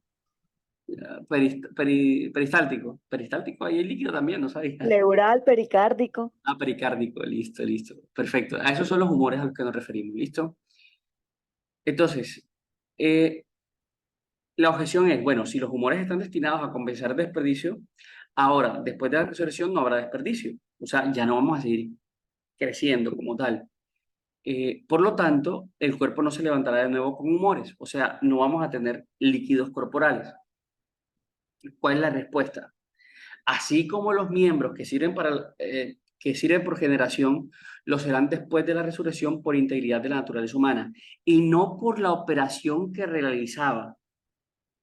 peristáltico. Peristáltico, ahí hay líquido también, no sabía. Pleural, pericárdico. Ah, pericárdico, listo, listo. Perfecto. A esos son los humores a los que nos referimos, ¿listo? Entonces, la objeción es, bueno, si los humores están destinados a compensar desperdicio, ahora, después de la resurrección, no habrá desperdicio. O sea, ya no vamos a seguir creciendo como tal. Por lo tanto, el cuerpo no se levantará de nuevo con humores. O sea, no vamos a tener líquidos corporales. ¿Cuál es la respuesta? Así como los miembros que sirven por generación, lo serán después de la resurrección por integridad de la naturaleza humana y no por la operación que realizaba.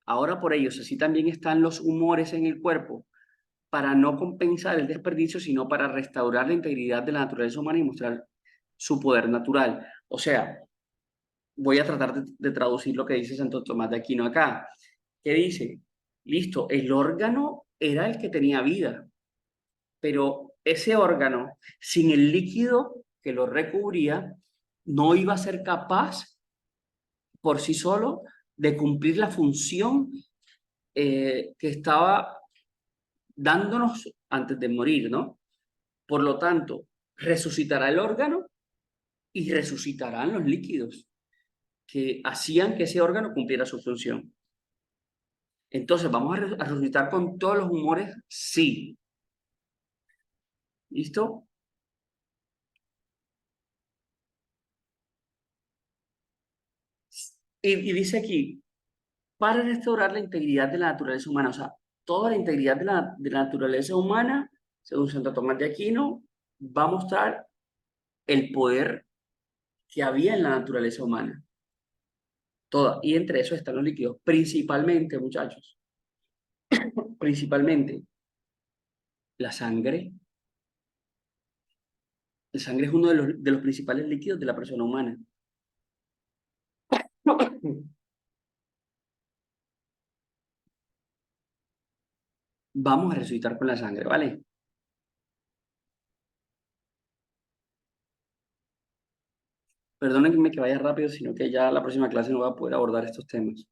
Ahora por ellos, así también están los humores en el cuerpo, para no compensar el desperdicio, sino para restaurar la integridad de la naturaleza humana y mostrar su poder natural. O sea, voy a tratar de traducir lo que dice Santo Tomás de Aquino acá. ¿Qué dice? Listo, el órgano era el que tenía vida, pero ese órgano, sin el líquido que lo recubría, no iba a ser capaz por sí solo de cumplir la función que estaba dándonos antes de morir, ¿no? Por lo tanto, resucitará el órgano y resucitarán los líquidos que hacían que ese órgano cumpliera su función. Entonces, ¿vamos a resucitar con todos los humores? Sí. ¿Listo? Y dice aquí, para restaurar la integridad de la naturaleza humana, o sea, toda la integridad de la naturaleza humana, según Santo Tomás de Aquino, va a mostrar el poder que había en la naturaleza humana. Toda. Y entre eso están los líquidos, principalmente, muchachos, principalmente la sangre. La sangre es uno de los principales líquidos de la persona humana. Vamos a resucitar con la sangre, ¿vale? Perdónenme que vaya rápido, sino que ya la próxima clase no voy a poder abordar estos temas.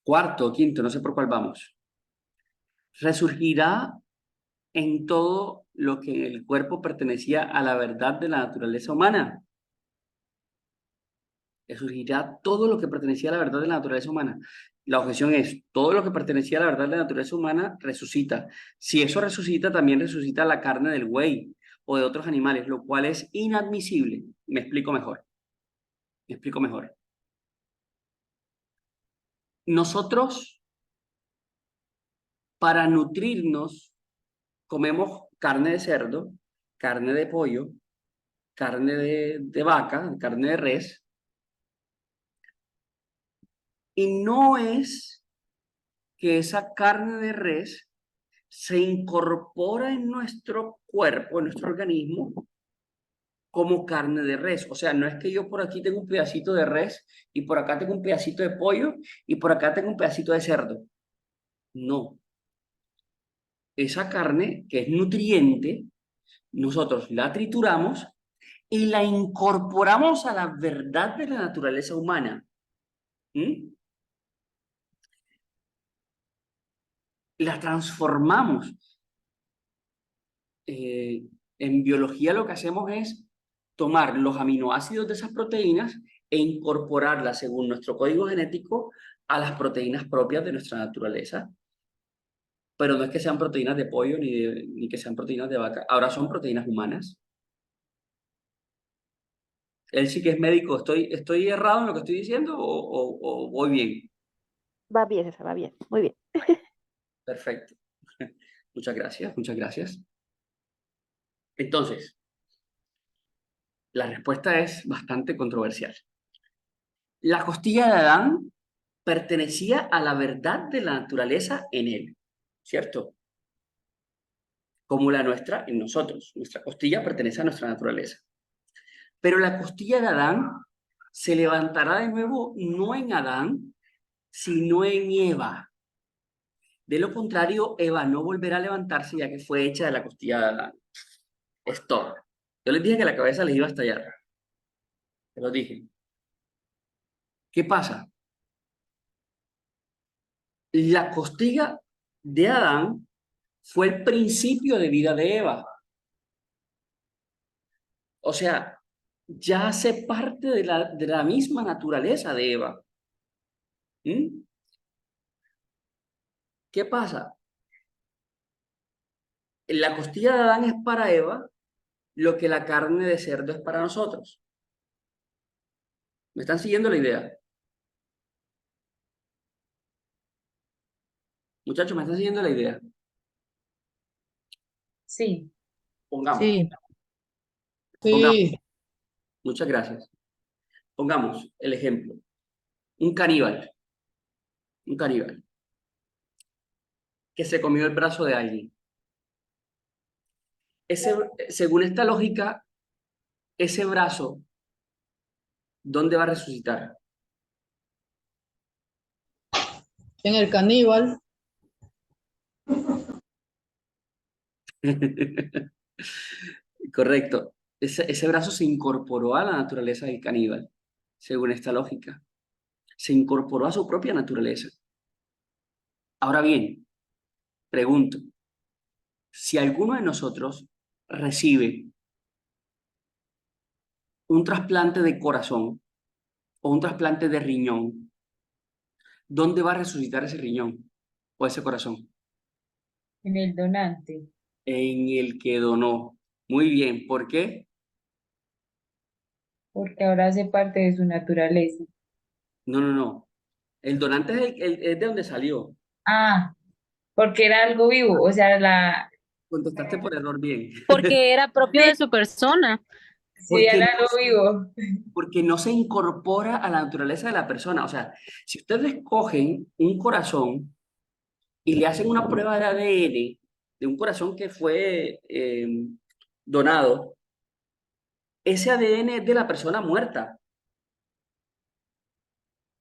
Cuarto, quinto, no sé por cuál vamos. Resurgirá en todo lo que en el cuerpo pertenecía a la verdad de la naturaleza humana. Resurgirá todo lo que pertenecía a la verdad de la naturaleza humana. La objeción es, todo lo que pertenecía a la verdad de la naturaleza humana resucita. Si eso resucita, también resucita la carne del buey o de otros animales, lo cual es inadmisible. Me explico mejor. Me explico mejor. Nosotros, para nutrirnos, comemos carne de cerdo, carne de pollo, carne de vaca, carne de res, y no es que esa carne de res se incorpora en nuestro cuerpo, en nuestro organismo, como carne de res. O sea, no es que yo por aquí tengo un pedacito de res y por acá tengo un pedacito de pollo y por acá tengo un pedacito de cerdo. No. Esa carne, que es nutriente, nosotros la trituramos y la incorporamos a la verdad de la naturaleza humana. ¿Mm? La transformamos. En biología lo que hacemos es tomar los aminoácidos de esas proteínas e incorporarlas según nuestro código genético a las proteínas propias de nuestra naturaleza. Pero no es que sean proteínas de pollo ni que sean proteínas de vaca, ahora son proteínas humanas. Él sí que es médico. ¿Estoy errado en lo que estoy diciendo o voy bien? Va bien, César, va bien. Muy bien. Perfecto. Muchas gracias, muchas gracias. Entonces, la respuesta es bastante controversial. La costilla de Adán pertenecía a la verdad de la naturaleza en él, ¿cierto? Como la nuestra en nosotros. Nuestra costilla pertenece a nuestra naturaleza. Pero la costilla de Adán se levantará de nuevo no en Adán, sino en Eva. De lo contrario, Eva no volverá a levantarse ya que fue hecha de la costilla de Adán. Es todo. Yo les dije que la cabeza les iba a estallar. Te lo dije. ¿Qué pasa? La costilla de Adán fue el principio de vida de Eva. O sea, ya hace parte de la misma naturaleza de Eva. ¿Mm? ¿Qué pasa? La costilla de Adán es para Eva lo que la carne de cerdo es para nosotros. ¿Me están siguiendo la idea? Muchachos, ¿me están siguiendo la idea? Sí. Pongamos, Sí, pongamos. sí. Muchas gracias. Pongamos el ejemplo. Un caníbal que se comió el brazo de alguien. Según esta lógica, ese brazo, ¿dónde va a resucitar? En el caníbal. Correcto. Ese brazo se incorporó a la naturaleza del caníbal, según esta lógica. Se incorporó a su propia naturaleza. Ahora bien, pregunto, si alguno de nosotros recibe un trasplante de corazón o un trasplante de riñón, ¿dónde va a resucitar ese riñón o ese corazón? En el donante, En el que donó. Muy bien, ¿por qué? porque ahora hace parte de su naturaleza. No. El donante es de donde salió. Ah, porque era algo vivo, o sea, Contestaste por error bien. Porque era propio de su persona. sí, Porque era no, algo vivo. porque no se incorpora a la naturaleza de la persona. O sea, si ustedes cogen un corazón y le hacen una prueba de ADN de un corazón que fue donado, ese ADN es de la persona muerta,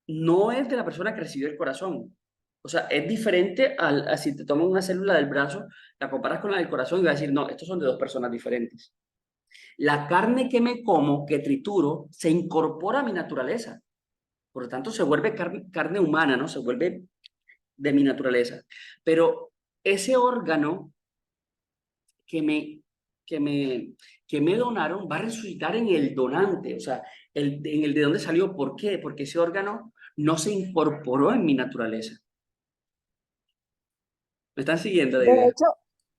no es de la persona que recibió el corazón. O sea, es diferente a si te toman una célula del brazo, la comparas con la del corazón y vas a decir, no, estos son de dos personas diferentes. La carne que me como, que trituro, se incorpora a mi naturaleza. Por lo tanto, se vuelve carne humana, ¿no? Se vuelve de mi naturaleza. Pero ese órgano que me, que me, que me donaron va a resucitar en el donante, o sea, en el de dónde salió. ¿Por qué? Porque ese órgano no se incorporó en mi naturaleza. ¿Me están siguiendo la De idea? hecho,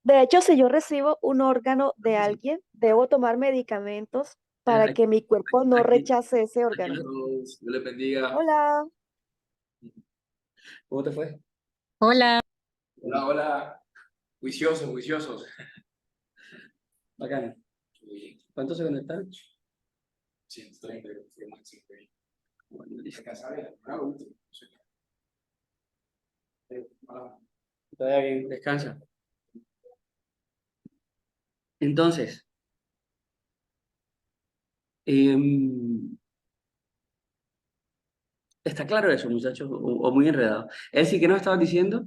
de hecho, si yo recibo un órgano de alguien, debo tomar medicamentos para Aquí, que mi cuerpo no aquí, rechace ese aquí órgano. la Rose, Dios le bendiga. Hola. ¿Cómo te fue? Hola. Hola, hola. Juiciosos, juiciosos. Bacana. ¿Cuántos se conectaron? 130, fue máximo. Bueno, dice que sabe, todavía bien, descansa. Entonces, está claro eso, muchachos, o muy enredado. Es decir, ¿qué nos estabas diciendo?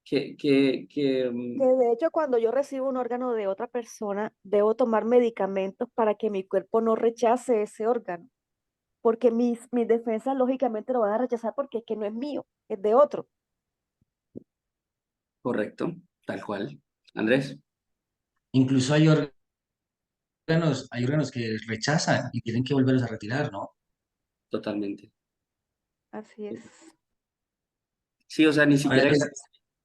Que de hecho, cuando yo recibo un órgano de otra persona, debo tomar medicamentos para que mi cuerpo no rechace ese órgano, porque mis defensas lógicamente lo van a rechazar porque es que no es mío, es de otro. correcto, tal cual. Andrés, Incluso hay órganos que rechazan y tienen que volverlos a retirar, ¿no? totalmente. Así es. Sí, o sea, Para que,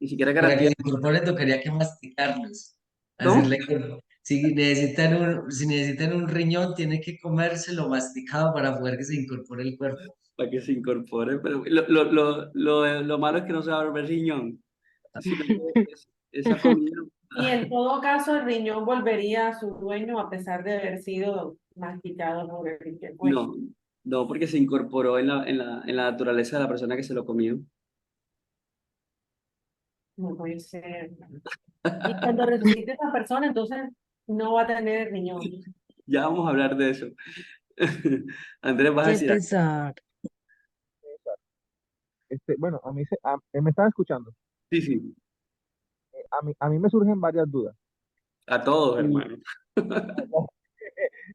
ni siquiera para que garantía. se incorporen tocaría que masticarlos. ¿Cómo? Hacerle que, si necesitan un riñón, tienen que comérselo masticado para poder que se incorpore el cuerpo. Para que se incorpore, pero lo malo es que no se va a volver riñón, sino que esa comida, Y en todo caso, el riñón volvería a su dueño a pesar de haber sido masticado por el que fue. no, No, porque se incorporó en la naturaleza de la persona que se lo comió. No puede ser. Y cuando resucite esa persona, entonces no va a tener riñón. Ya vamos a hablar de eso. Andrés, vas a Qué decir algo. pesar. Bueno, me están escuchando. Sí, sí, A mí me surgen varias dudas a todos, y hermano.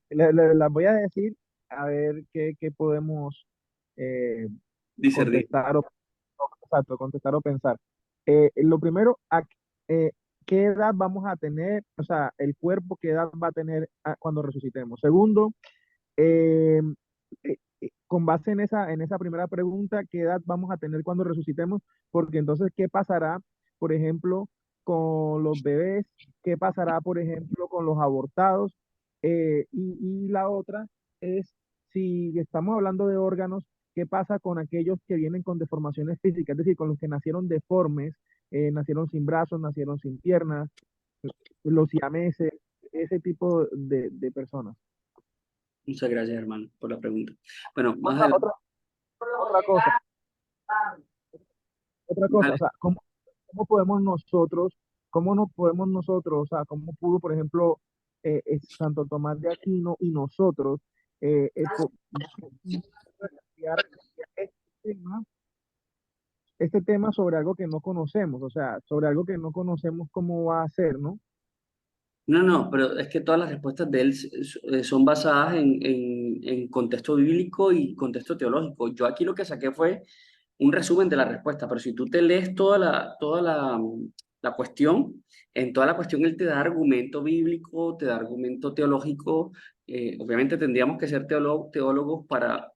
las voy a decir a ver qué podemos eh, Discernir. contestar exacto, contestar o pensar. Lo primero, ¿qué edad vamos a tener? O sea, el cuerpo, ¿qué edad va a tener cuando resucitemos? Segundo, eh, con base en esa primera pregunta, ¿qué edad vamos a tener cuando resucitemos? Porque entonces, ¿qué pasará, por ejemplo, con los bebés? ¿Qué pasará, por ejemplo, con los abortados? Y la otra es, si estamos hablando de órganos, ¿qué pasa con aquellos que vienen con deformaciones físicas? Es decir, con los que nacieron deformes, nacieron sin brazos, nacieron sin piernas, los siameses, ese tipo de personas. Muchas gracias, hermano, por la pregunta. Bueno, más Otra, adelante. otra, otra cosa. Otra cosa, o Vale. sea, ¿cómo podemos nosotros, cómo nos podemos nosotros, o sea, cómo pudo, por ejemplo, Santo Tomás de Aquino y nosotros estudiar este tema, este tema sobre algo que no conocemos, o sea, sobre algo que no conocemos cómo va a ser, ¿no? No, no, pero es que todas las respuestas de él son basadas en contexto bíblico y contexto teológico. Yo aquí lo que saqué fue un resumen de la respuesta, pero si tú te lees toda la cuestión, en toda la cuestión él te da argumento bíblico, te da argumento teológico. Obviamente tendríamos que ser teólogos para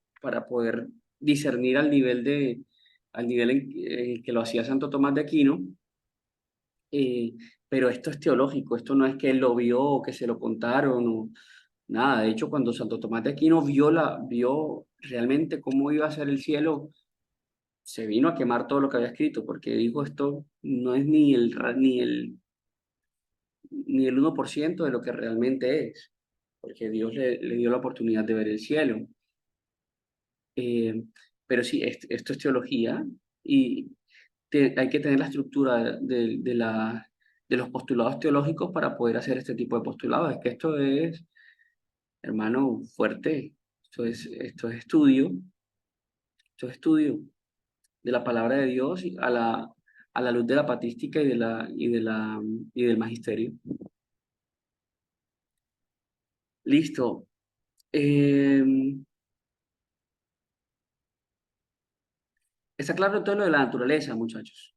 poder discernir al nivel en que lo hacía Santo Tomás de Aquino. eh, pero esto es teológico, esto no es que él lo vio o que se lo contaron o nada. De hecho, cuando Santo Tomás de Aquino vio realmente cómo iba a ser el cielo, se vino a quemar todo lo que había escrito, porque dijo esto no es ni el 1% de lo que realmente es, porque Dios le dio la oportunidad de ver el cielo. Eh, pero sí, esto es teología y hay que tener la estructura de los postulados teológicos para poder hacer este tipo de postulados. Es que esto es, hermano, fuerte. Esto es estudio de la palabra de Dios a la luz de la patrística y del magisterio. Listo. Está claro todo lo de la naturaleza, muchachos.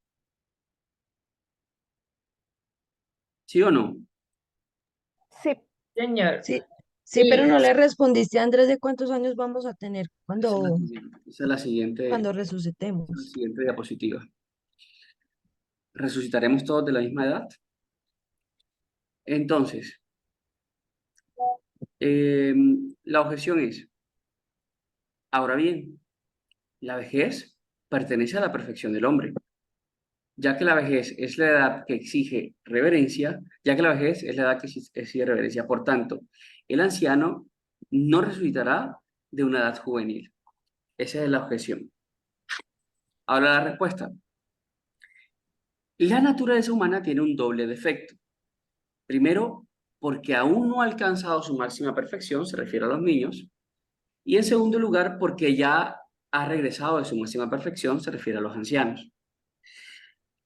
¿Sí o no? Sí, Señor. Sí, sí, pero Sí. no le respondiste a Andrés de cuántos años vamos a tener Esa es la siguiente, cuando esa es la resucitemos. siguiente diapositiva. ¿Resucitaremos todos de la misma edad? Entonces, la objeción es, ahora bien, la vejez pertenece a la perfección del hombre, ya que la vejez es la edad que exige reverencia, ya que la vejez es la edad que exige reverencia. Por tanto, el anciano no resucitará de una edad juvenil. Esa es la objeción. Ahora la respuesta. La naturaleza humana tiene un doble defecto. Primero, porque aún no ha alcanzado su máxima perfección, se refiere a los niños. Y en segundo lugar, porque ya ha regresado de su máxima perfección, se refiere a los ancianos.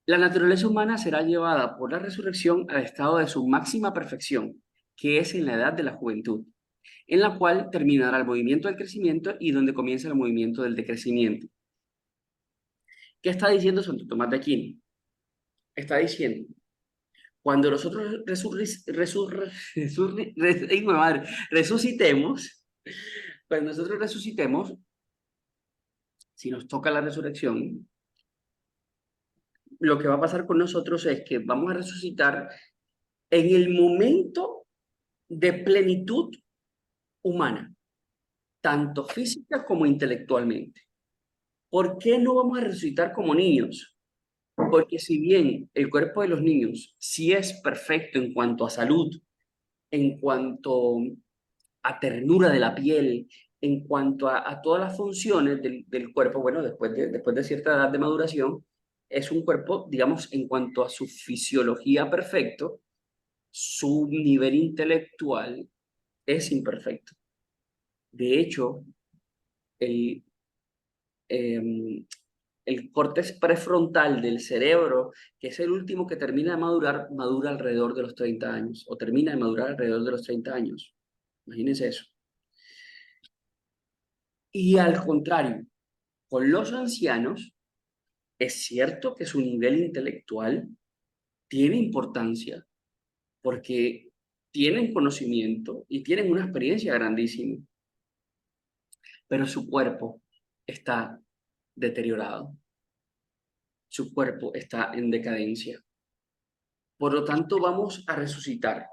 La naturaleza humana será llevada por la resurrección al estado de su máxima perfección, que es en la edad de la juventud, en la cual terminará el movimiento del crecimiento y donde comienza el movimiento del decrecimiento. ¿Qué está diciendo Santo Tomás de Aquino? Está diciendo, cuando nosotros resucitemos, cuando nosotros resucitemos, si nos toca la resurrección, lo que va a pasar con nosotros es que vamos a resucitar en el momento de plenitud humana, tanto física como intelectualmente. ¿Por qué no vamos a resucitar como niños? Porque si bien el cuerpo de los niños sí es perfecto en cuanto a salud, en cuanto a ternura de la piel, en cuanto a todas las funciones del cuerpo, bueno, después de cierta edad de maduración, es un cuerpo, digamos, en cuanto a su fisiología perfecto, su nivel intelectual es imperfecto. De hecho, el, em, el córtex prefrontal del cerebro, que es el último que termina de madurar, madura alrededor de los 30 años, o termina de madurar alrededor de los 30 años. Imagínense eso. Y al contrario, con los ancianos, es cierto que su nivel intelectual tiene importancia porque tienen conocimiento y tienen una experiencia grandísima, pero su cuerpo está deteriorado, su cuerpo está en decadencia. Por lo tanto, vamos a resucitar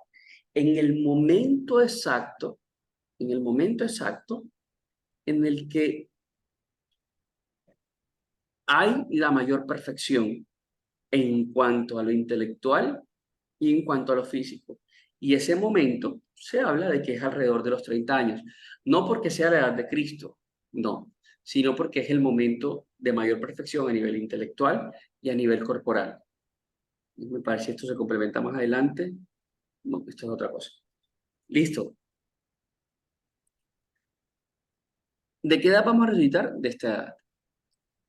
en el momento exacto, en el momento exacto en el que hay la mayor perfección en cuanto a lo intelectual y en cuanto a lo físico. Y ese momento se habla de que es alrededor de los 30 años, no porque sea la edad de Cristo, no, sino porque es el momento de mayor perfección a nivel intelectual y a nivel corporal. Me parece que esto se complementa más adelante. No, esto es otra cosa. Listo. ¿De qué edad vamos a resucitar? De esta edad.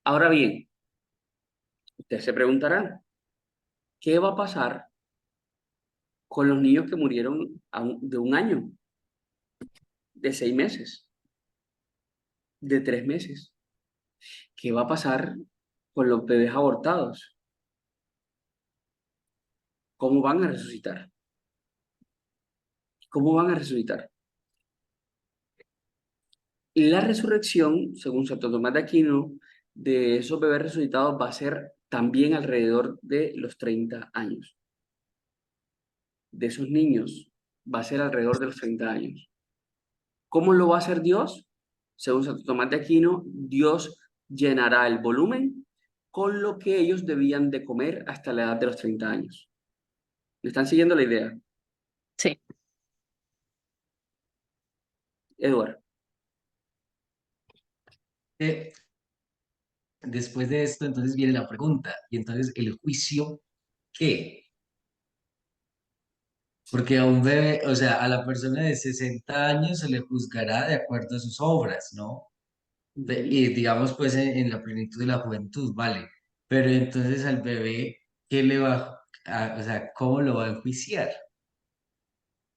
Ahora bien, ustedes se preguntarán, ¿qué va a pasar con los niños que murieron de 1 año, de 6 meses, de 3 meses? ¿Qué va a pasar con los bebés abortados? ¿Cómo van a resucitar? ¿Cómo van a resucitar? Y la resurrección, según Santo Tomás de Aquino, de esos bebés resucitados va a ser también alrededor de los 30 años. De esos niños va a ser alrededor de los 30 años. ¿Cómo lo va a hacer Dios? Según Santo Tomás de Aquino, Dios llenará el volumen con lo que ellos debían de comer hasta la edad de los 30 años. ¿Me están siguiendo la idea? Sí. Eduardo. Después de esto, entonces viene la pregunta, y entonces el juicio, ¿qué? Porque a un bebé, o sea, a la persona de 60 años se le juzgará de acuerdo a sus obras, ¿no? Y digamos, pues, en la plenitud de la juventud, ¿vale? Pero entonces al bebé, ¿qué le va o sea, cómo lo va a enjuiciar?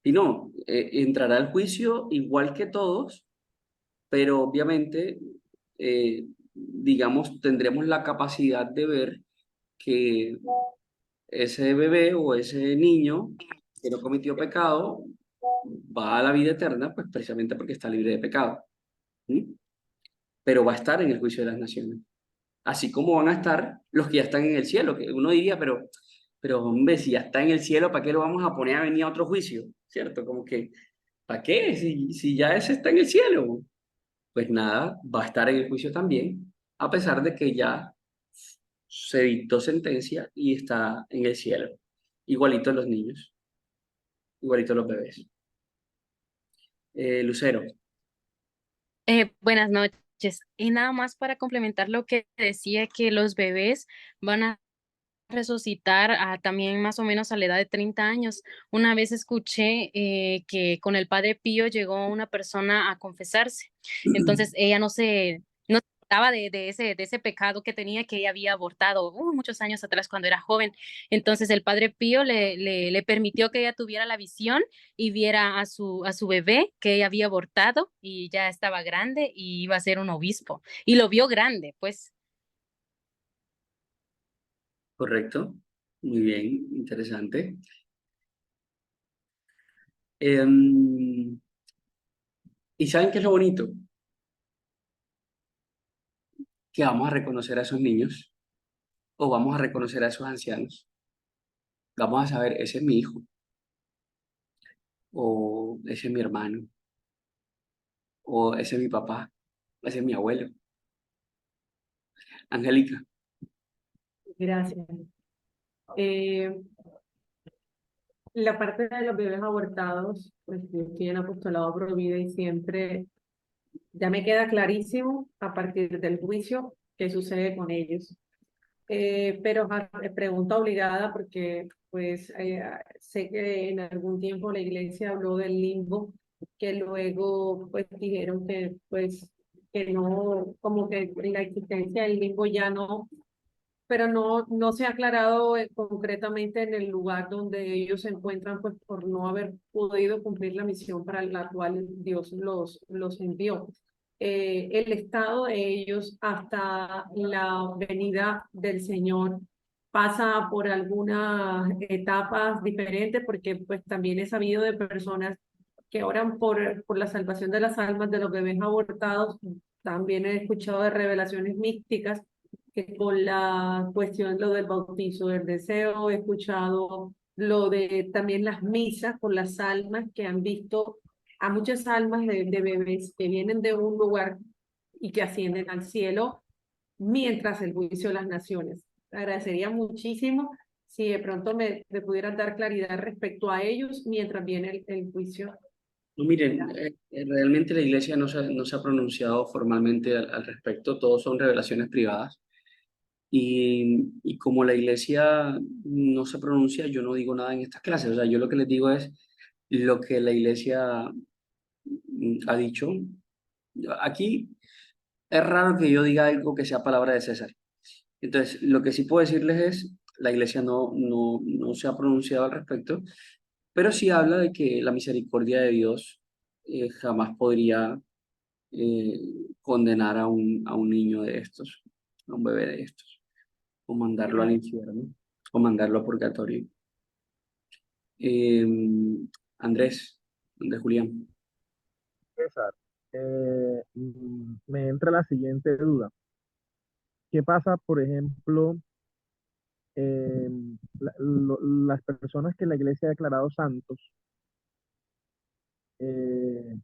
Y no, entrará al juicio igual que todos, pero obviamente, digamos, tendremos la capacidad de ver que ese bebé o ese niño que no cometió pecado va a la vida eterna, pues precisamente porque está libre de pecado. ¿Sí? Pero va a estar en el juicio de las naciones. Así como van a estar los que ya están en el cielo, que uno diría, pero hombre, si ya está en el cielo, ¿para qué lo vamos a poner a venir a otro juicio? ¿Cierto? Como que, ¿para qué? Si ya ese está en el cielo. Pues nada, va a estar en el juicio también, a pesar de que ya se dictó sentencia y está en el cielo. Igualito los niños, igualito los bebés. Lucero. Buenas noches. Y nada más para complementar lo que decía que los bebés van a resucitar también más o menos a la edad de 30 años. Una vez escuché que con el Padre Pío llegó una persona a confesarse. Entonces ella no se trataba de ese pecado que tenía, que ella había abortado muchos años atrás cuando era joven. Entonces el Padre Pío le permitió que ella tuviera la visión y viera a su bebé que ella había abortado y ya estaba grande y iba a ser un obispo. Y lo vio grande, pues. Correcto. Muy bien, interesante. ¿Y saben qué es lo bonito? Que vamos a reconocer a esos niños o vamos a reconocer a esos ancianos. Vamos a saber, ese es mi hijo o ese es mi hermano o ese es mi papá, ese es mi abuelo. Angélica. Gracias. La parte de los bebés abortados, pues yo estoy en Apostolado Pro Vida y siempre ya me queda clarísimo a partir del juicio qué sucede con ellos. Pero pregunta obligada porque pues sé que en algún tiempo la iglesia habló del limbo, que luego pues dijeron que pues que no, como que la existencia del limbo ya no, pero no se ha aclarado concretamente en el lugar donde ellos se encuentran, pues por no haber podido cumplir la misión para la cual Dios los envió. El estado de ellos hasta la venida del Señor pasa por algunas etapas diferentes, porque pues también he sabido de personas que oran por la salvación de las almas de los bebés abortados. También he escuchado de revelaciones místicas que con la cuestión, lo del bautizo del deseo, he escuchado lo de también las misas con las almas que han visto a muchas almas de bebés que vienen de un lugar y que ascienden al cielo mientras el juicio de las naciones. Agradecería muchísimo si de pronto me pudieran dar claridad respecto a ellos mientras viene el juicio. No, miren, realmente la iglesia no se ha pronunciado formalmente al respecto, todos son revelaciones privadas. Y como la iglesia no se pronuncia, yo no digo nada en estas clases. O sea, yo lo que les digo es lo que la iglesia ha dicho. Aquí es raro que yo diga algo que sea palabra de César. Entonces, lo que sí puedo decirles es, la iglesia no se ha pronunciado al respecto, pero sí habla de que la misericordia de Dios jamás podría eh, condenar a un niño de estos, a un bebé de estos, o mandarlo al infierno, o mandarlo a purgatorio. Andrés, Andrés Julián. César, me entra la siguiente duda. ¿Qué pasa, por ejemplo, eh, las personas que la iglesia ha declarado santos? eh,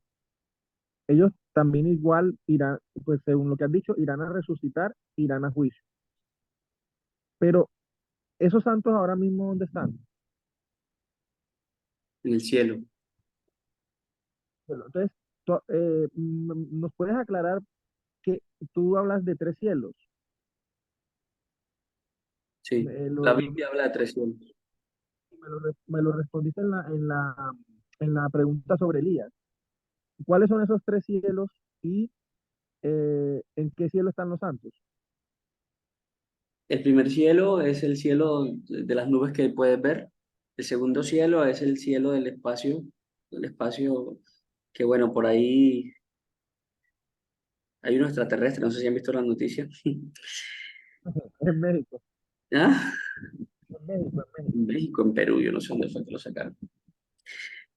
Ellos también igual irán, pues según lo que has dicho, irán a resucitar, irán a juicio. Pero esos santos ahora mismo, ¿dónde están? En el cielo. Bueno, entonces, ¿nos puedes aclarar que tú hablas de tres cielos? Sí, Me la lo, Biblia habla de tres cielos. me lo respondiste en la pregunta sobre Elías. ¿Cuáles son esos tres cielos y en qué cielo están los santos? El primer cielo es el cielo de las nubes que puedes ver. El segundo cielo es el cielo del espacio que, bueno, por ahí hay unos extraterrestres, no sé si han visto las noticias. En México, ¿Ah? en México, en México. En México, en Perú, yo no sé dónde fue que lo sacaron.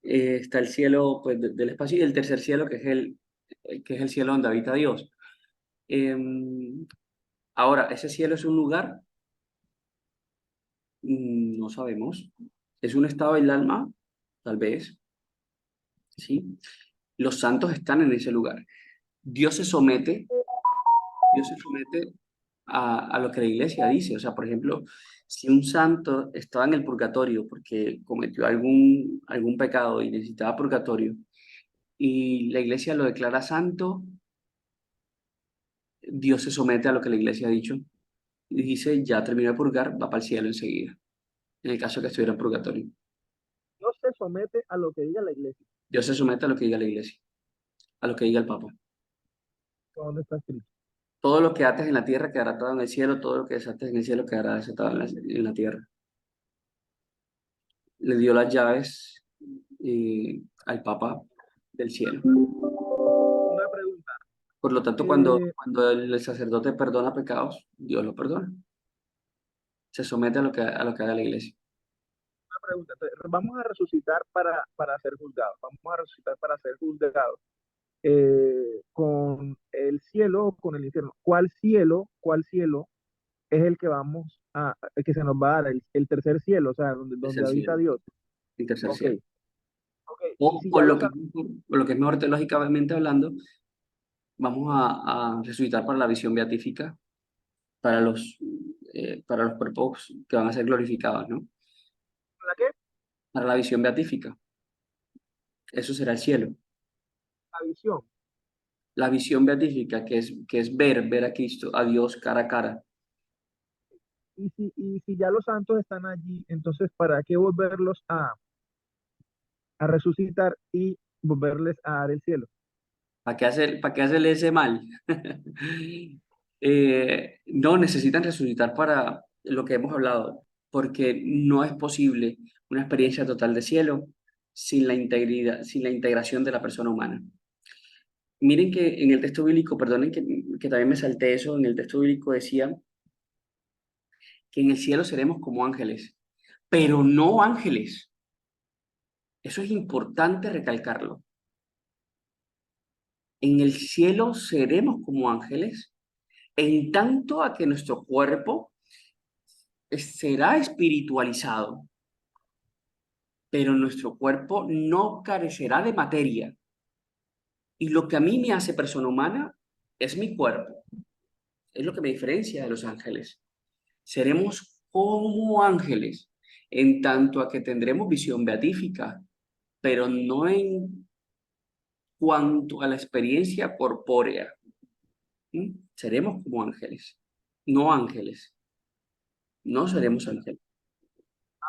Está el cielo pues, del espacio y el tercer cielo, que es el cielo donde habita Dios. Ahora, ¿ese cielo es un lugar? No sabemos. ¿Es un estado del alma? Tal vez, ¿sí? Los santos están en ese lugar. Dios se somete, Dios se somete a lo que la iglesia dice. O sea, por ejemplo, si un santo estaba en el purgatorio porque cometió algún pecado y necesitaba purgatorio, y la iglesia lo declara santo, Dios se somete a lo que la iglesia ha dicho y dice, ya terminó de purgar, va para el cielo enseguida, en el caso que estuviera en purgatorio. Dios se somete a lo que diga la iglesia. Dios se somete a lo que diga la iglesia, a lo que diga el Papa. ¿Dónde está escrito? Todo lo que ates en la tierra quedará atado en el cielo, todo lo que desates en el cielo quedará desatado en la tierra. Le dio las llaves al Papa del cielo. Una pregunta. Por lo tanto, Eh, cuando el sacerdote perdona pecados, Dios lo perdona. Se somete a lo que haga la iglesia. una pregunta. Entonces, vamos a resucitar para ser juzgados. Vamos a resucitar para ser juzgados. Con el cielo o con el infierno. Cuál cielo es el que vamos el que se nos va a dar? El tercer cielo, o sea, Es donde el habita cielo, Dios. el tercer Ok, cielo. ok. Y O si ya lo sabemos, por lo que es mejor teológicamente hablando, vamos a resucitar para la visión beatífica, para los cuerpos que van a ser glorificados, ¿no? ¿la qué? Para la visión beatífica. Eso será el cielo. La visión. la visión beatífica, que es ver a Cristo, a Dios cara a cara. Y si ya los santos están allí, entonces ¿para qué volverlos a resucitar y volverles a dar el cielo? Para qué hacerle ese mal? No necesitan resucitar para lo que hemos hablado, porque no es posible una experiencia total de cielo sin la integridad, sin la integración de la persona humana. Miren que en el texto bíblico, perdonen que también me salté eso, en el texto bíblico decía que en el cielo seremos como ángeles, pero no ángeles. Eso es importante recalcarlo. En el cielo seremos como ángeles, en tanto a que nuestro cuerpo será espiritualizado, pero nuestro cuerpo no carecerá de materia. Y lo que a mí me hace persona humana es mi cuerpo, es lo que me diferencia de los ángeles. Seremos como ángeles, en tanto a que tendremos visión beatífica, pero no en cuanto a la experiencia corpórea. ¿Mm? Seremos como ángeles, no ángeles, no seremos ángeles.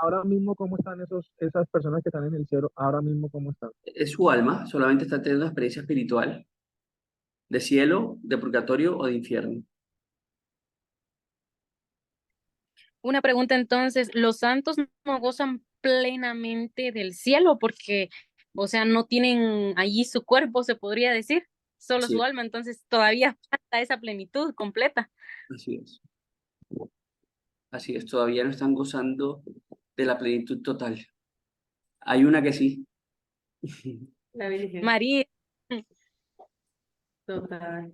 Ahora mismo, ¿cómo están esas personas que están en el cielo? Ahora mismo, ¿cómo están? Es su alma, solamente está teniendo una experiencia espiritual, de cielo, de purgatorio o de infierno. Una pregunta entonces, ¿los santos no gozan plenamente del cielo porque, o sea, no tienen allí su cuerpo, se podría decir, solo Sí, su alma, entonces todavía falta esa plenitud completa? así es. Así es, todavía no están gozando de la plenitud total. Hay una que sí. La Virgen. María, Total.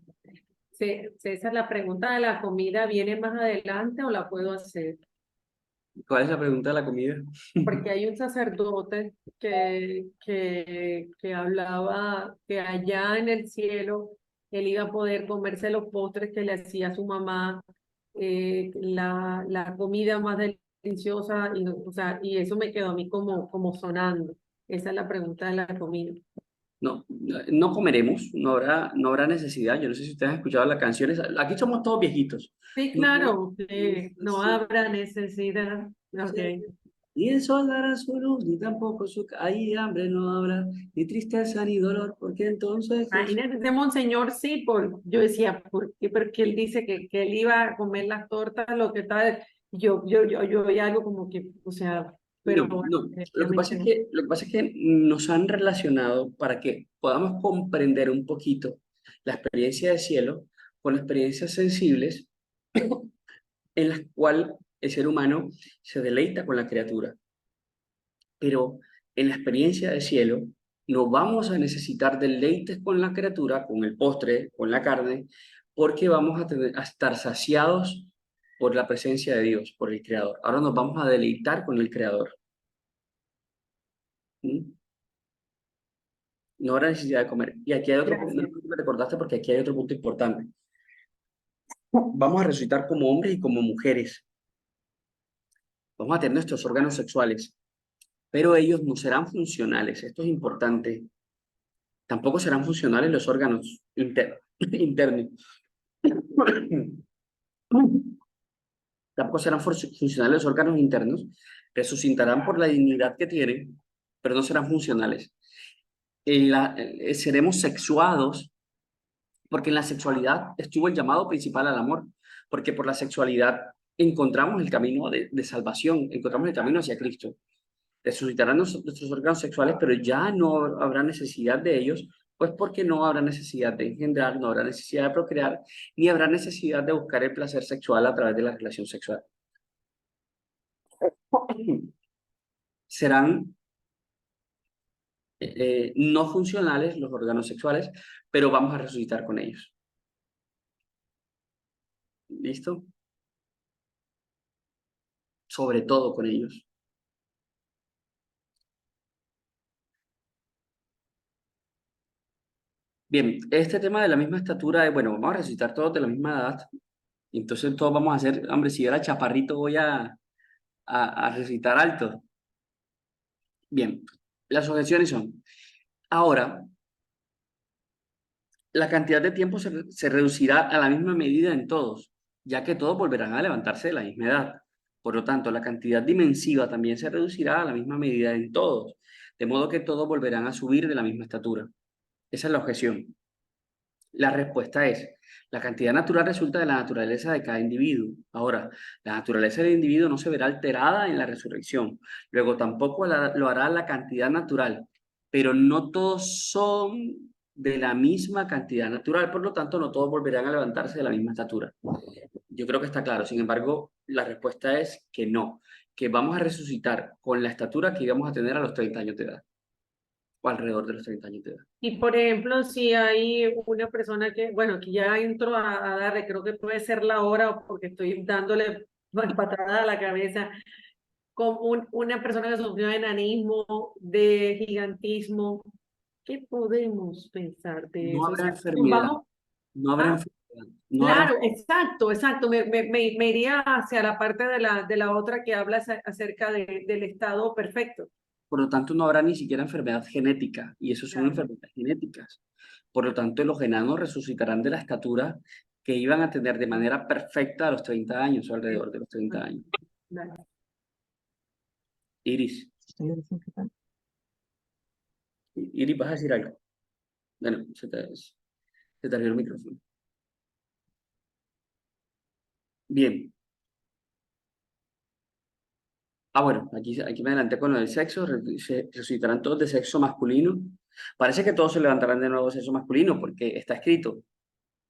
César, la pregunta de la comida viene más adelante o la puedo hacer. ¿Cuál es la pregunta de la comida? Porque hay un sacerdote que hablaba que allá en el cielo él iba a poder comerse los postres que le hacía su mamá, la comida más deliciosa, y, o sea, y eso me quedó a mí como sonando. Esa es la pregunta de la comida. No, no comeremos, no habrá necesidad. Yo no sé si ustedes han escuchado las canciones. Aquí somos todos viejitos. Sí, No habrá claro, no habrá necesidad. Okay. Ni el sol dará su luz, ni tampoco ahí hambre no habrá, ni tristeza ni dolor, porque entonces Imagínate, ese monseñor sí, yo decía, ¿por qué? Porque él dice que él iba a comer las tortas, lo que tal. Yo veía algo como que, o sea, pero no, bueno, no. obviamente Lo que pasa es que nos han relacionado para que podamos comprender un poquito la experiencia de cielo con experiencias sensibles en las cuales el ser humano se deleita con la criatura. Pero en la experiencia de cielo no vamos a necesitar deleites con la criatura, con el postre, con la carne, porque vamos a estar saciados por la presencia de Dios, por el Creador. Ahora nos vamos a deleitar con el Creador. ¿Mm? No habrá necesidad de comer. Y aquí hay otro punto, gracias. me recordaste porque aquí hay otro punto importante. Vamos a resucitar como hombres y como mujeres. Vamos a tener nuestros órganos sexuales, pero ellos no serán funcionales. Esto es importante. Tampoco serán funcionales los órganos internos. Tampoco serán funcionales los órganos internos. Resucitarán por la dignidad que tienen, pero no serán funcionales. Seremos sexuados porque en la sexualidad estuvo el llamado principal al amor, porque por la sexualidad encontramos el camino de salvación, encontramos el camino hacia Cristo. Resucitarán nuestros órganos sexuales, pero ya no habrá necesidad de ellos, pues porque no habrá necesidad de engendrar, no habrá necesidad de procrear, ni habrá necesidad de buscar el placer sexual a través de la relación sexual. Serán no funcionales los órganos sexuales, pero vamos a resucitar con ellos. ¿Listo? Sobre todo con ellos. Bien, este tema de la misma estatura, bueno, vamos a resucitar todos de la misma edad, y entonces todos vamos a hacer, hombre, si yo era chaparrito voy a resucitar alto. Bien, las objeciones son, ahora, la cantidad de tiempo se reducirá a la misma medida en todos, ya que todos volverán a levantarse de la misma edad. Por lo tanto, la cantidad dimensiva también se reducirá a la misma medida en todos, de modo que todos volverán a subir de la misma estatura. Esa es la objeción. La respuesta es, la cantidad natural resulta de la naturaleza de cada individuo. Ahora, la naturaleza del individuo no se verá alterada en la resurrección. Luego, tampoco lo hará la cantidad natural, pero no todos son de la misma cantidad natural, por lo tanto, no todos volverán a levantarse de la misma estatura. Yo creo que está claro. Sin embargo, la respuesta es que no, que vamos a resucitar con la estatura que íbamos a tener a los 30 años de edad, o alrededor de los 30 años de edad. Y por ejemplo, si hay una persona que, bueno, que ya entró a darle, creo que puede ser la hora, porque estoy dándole patada a la cabeza, con una persona que sufrió de enanismo, de gigantismo, ¿qué podemos pensar de No eso? O habrá sea, enfermedad, vamos, no habrá ¿ah? enfermedad, no habrá. Claro, exacto. Me iría hacia la parte de la otra que habla acerca del estado perfecto. Por lo tanto, no habrá ni siquiera enfermedad genética, y eso son Claro. enfermedades genéticas. Por lo tanto, los enanos resucitarán de la estatura que iban a tener de manera perfecta a los 30 años, o alrededor de los 30 años. Dale. Iris. Iris, ¿vas a decir algo? Bueno, se te abrió el micrófono. Bien. Bueno, aquí me adelanté con lo del sexo. Se resucitarán todos de sexo masculino. Parece que todos se levantarán de nuevo de sexo masculino, porque está escrito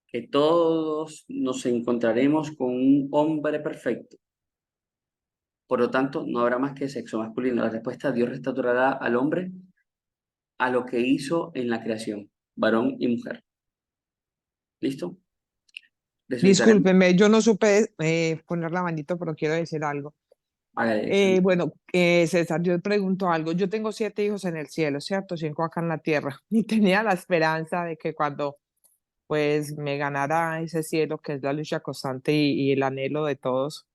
que todos nos encontraremos con un hombre perfecto. Por lo tanto, no habrá más que sexo masculino. La respuesta, Dios restaurará al hombre a lo que hizo en la creación, varón y mujer. ¿Listo? Resucitaremos. Discúlpeme, yo no supe poner la manito, pero quiero decir algo. Bueno, César, yo pregunto algo. Yo tengo 7 hijos en el cielo, ¿cierto? 5 acá en la tierra. Y tenía la esperanza de que cuando pues me ganara ese cielo, que es la lucha constante y el anhelo de todos,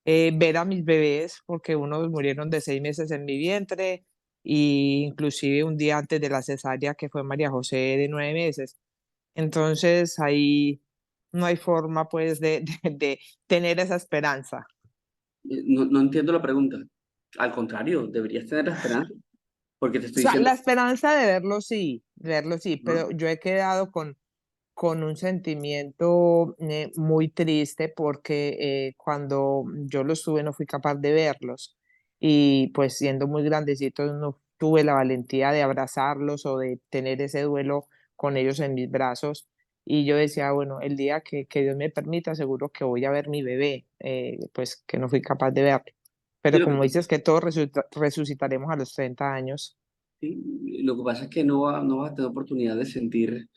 ver a mis bebés, porque unos murieron de 6 meses en mi vientre, y inclusive un día antes de la cesárea, que fue María José de 9 meses. Entonces ahí no hay forma pues de tener esa esperanza. No entiendo la pregunta. Al contrario, deberías tener la esperanza, porque te O estoy sea, diciendo. la esperanza de verlo sí, pero yo he quedado con un sentimiento muy triste porque cuando yo los tuve no fui capaz de verlos, y pues siendo muy grandecitos no tuve la valentía de abrazarlos o de tener ese duelo con ellos en mis brazos, y yo decía, bueno, el día que Dios me permita seguro que voy a ver mi bebé, pues que no fui capaz de verlo. Sí, Pero como dices que todos resucitaremos a los 30 años. sí, lo que pasa es que no vas a tener oportunidad de sentir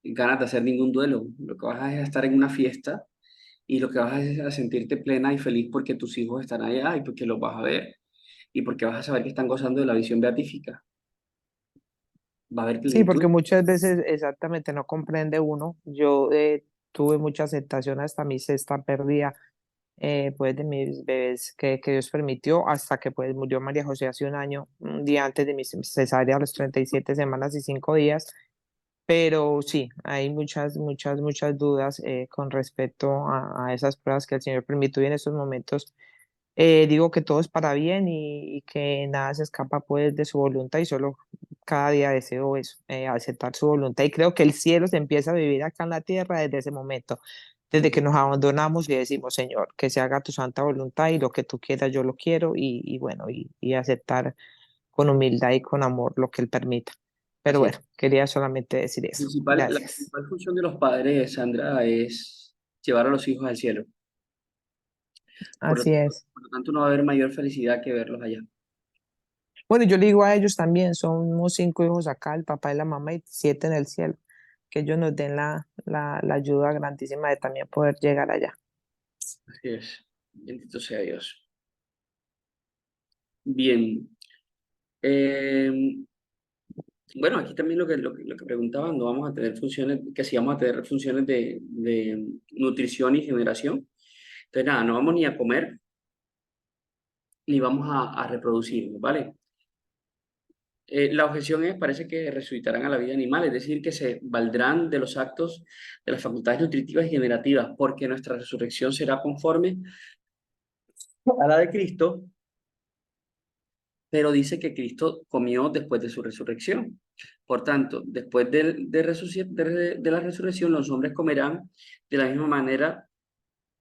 ganas de hacer ningún duelo. Lo que vas a es a estar en una fiesta, y lo que vas a es a sentirte plena y feliz porque tus hijos están allá y porque los vas a ver y porque vas a saber que están gozando de la visión beatífica. Va a haber Sí, plenitud. porque muchas veces exactamente no comprende uno. Yo tuve mucha aceptación hasta mi sexta pérdida, pues de mis bebés que Dios permitió, hasta que pues murió María José hace un año, un día antes de mi cesárea, a los 37 semanas y 5 días. Pero sí, hay muchas dudas con respecto a esas pruebas que el Señor permitió, y en estos momentos digo que todo es para bien, y que nada se escapa pues de su voluntad, y solo cada día deseo eso, aceptar su voluntad, y creo que el cielo se empieza a vivir acá en la tierra desde ese momento, desde que nos abandonamos y decimos, Señor, que se haga tu santa voluntad, y lo que tú quieras yo lo quiero, y bueno, y aceptar con humildad y con amor lo que Él permita. Pero Así es. bueno, quería solamente decir eso. La Gracias. principal función de los padres, Sandra, es llevar a los hijos al cielo. Así es. Por lo tanto, no va a haber mayor felicidad que verlos allá. Bueno, yo le digo a ellos también, somos 5 hijos acá, el papá y la mamá, y 7 en el cielo, que ellos nos den la ayuda grandísima de también poder llegar allá. Así es. Bendito sea Dios. Bien. Bueno, aquí también lo que preguntaban, no vamos a tener funciones, que si vamos a tener funciones de nutrición y generación. Entonces, nada, no vamos ni a comer, ni vamos a reproducirnos, ¿vale? La objeción es, parece que resucitarán a la vida animal, es decir, que se valdrán de los actos de las facultades nutritivas y generativas, porque nuestra resurrección será conforme a la de Cristo, pero dice que Cristo comió después de su resurrección. Por tanto, después de la resurrección, los hombres comerán de la misma manera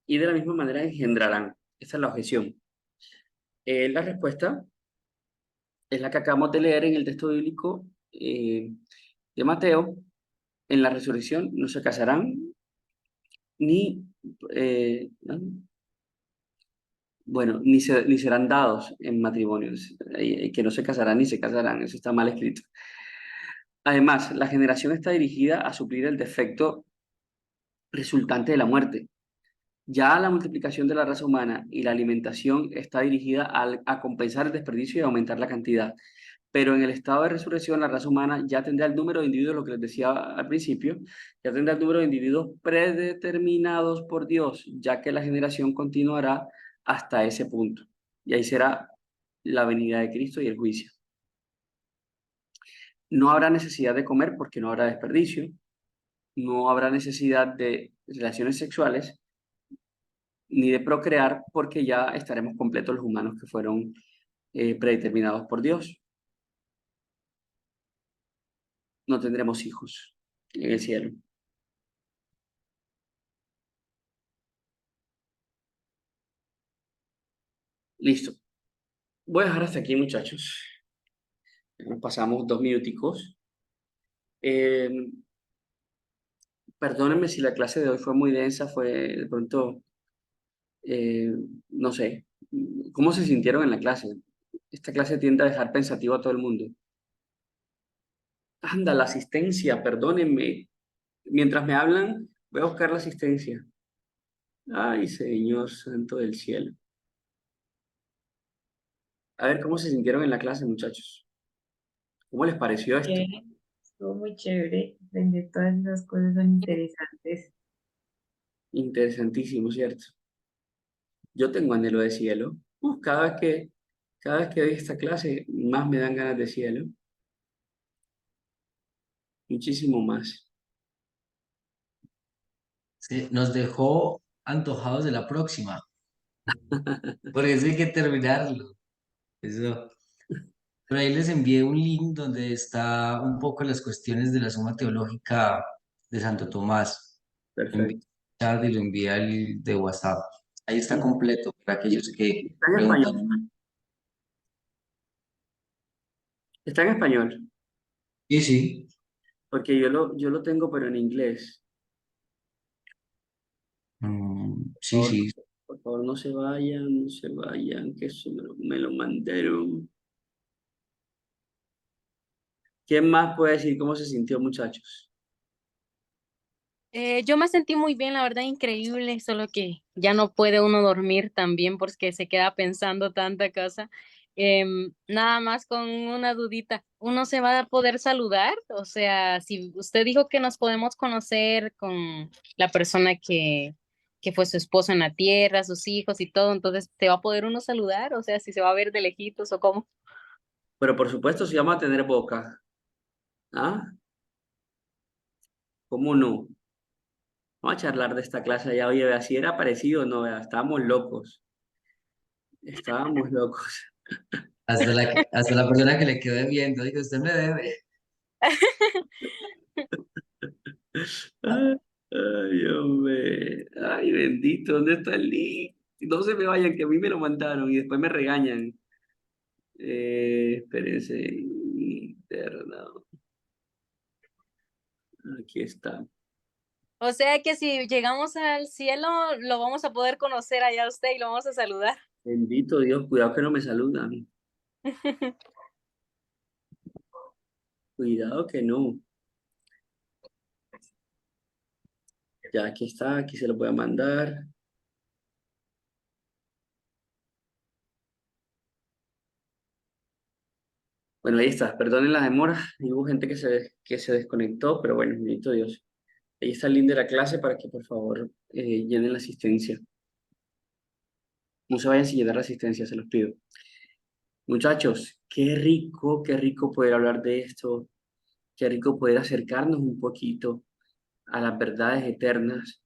y de la misma manera engendrarán. Esa es la objeción. La respuesta es la que acabamos de leer en el texto bíblico de Mateo. En la resurrección no se casarán ni, bueno, ni serán dados en matrimonios, que no se casarán ni se casarán, eso está mal escrito. Además, la generación está dirigida a suplir el defecto resultante de la muerte. Ya la multiplicación de la raza humana y la alimentación está dirigida a compensar el desperdicio y aumentar la cantidad. Pero en el estado de resurrección, la raza humana ya tendrá el número de individuos, lo que les decía al principio, ya tendrá el número de individuos predeterminados por Dios, ya que la generación continuará hasta ese punto. Y ahí será la venida de Cristo y el juicio. No habrá necesidad de comer porque no habrá desperdicio. No habrá necesidad de relaciones sexuales ni de procrear porque ya estaremos completos los humanos que fueron predeterminados por Dios. No tendremos hijos en el cielo. Listo. Voy a dejar hasta aquí, muchachos. Nos pasamos 2 minuticos. Perdónenme si la clase de hoy fue muy densa, fue de pronto, no sé, ¿cómo se sintieron en la clase? Esta clase tiende a dejar pensativo a todo el mundo. Anda, la asistencia, perdónenme. Mientras me hablan, voy a buscar la asistencia. Ay, Señor Santo del cielo. A ver, ¿cómo se sintieron en la clase, muchachos? ¿Cómo les pareció esto? Bien, estuvo muy chévere. Aprender todas esas cosas son interesantes. Interesantísimo, ¿cierto? Yo tengo anhelo de cielo. Cada vez que doy esta clase, más me dan ganas de cielo. Muchísimo más. Sí, nos dejó antojados de la próxima, porque eso hay que terminarlo. Eso. Pero ahí les envié un link donde está un poco las cuestiones de la suma teológica de Santo Tomás. Envié Perfecto. el chat y lo envié al de WhatsApp. Ahí está completo para aquellos que Está en preguntan. español. Está en español. Sí, sí. Porque yo lo tengo, pero en inglés. Sí, sí. Por favor, no se vayan, no se vayan, que eso me lo mandaron. ¿Quién más puede decir cómo se sintió, muchachos? Yo me sentí muy bien, la verdad, increíble, solo que ya no puede uno dormir también porque se queda pensando tanta cosa. Nada más con una dudita, ¿uno se va a poder saludar? O sea, si usted dijo que nos podemos conocer con la persona que fue su esposo en la tierra, sus hijos y todo, entonces, ¿se va a poder uno saludar? O sea, si se va a ver de lejitos o cómo. Pero por supuesto, si vamos a tener boca. ¿Ah? ¿Cómo no? Vamos a charlar de esta clase ya, oye, vea, si era parecido, no, vea, estábamos locos. Estábamos locos. Hasta la persona que le quedó debiendo, dijo, usted me debe. Ay, hombre. Ay, bendito, ¿dónde está el link? No se me vayan, que a mí me lo mandaron y después me regañan. Espérense. Interno. Aquí está. O sea que si llegamos al cielo, lo vamos a poder conocer allá a usted y lo vamos a saludar. Bendito Dios, cuidado que no me saludan. Cuidado que no. Ya aquí está, aquí se lo voy a mandar. Bueno, ahí está. Perdonen las demoras. Hubo gente que se desconectó, pero bueno, bendito Dios. Ahí está el link de la clase para que por favor llenen la asistencia. No se vayan sin llenar la asistencia, se los pido. Muchachos, qué rico poder hablar de esto, qué rico poder acercarnos un poquito a las verdades eternas.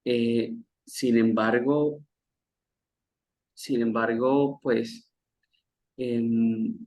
Eh, sin embargo, sin embargo, pues, según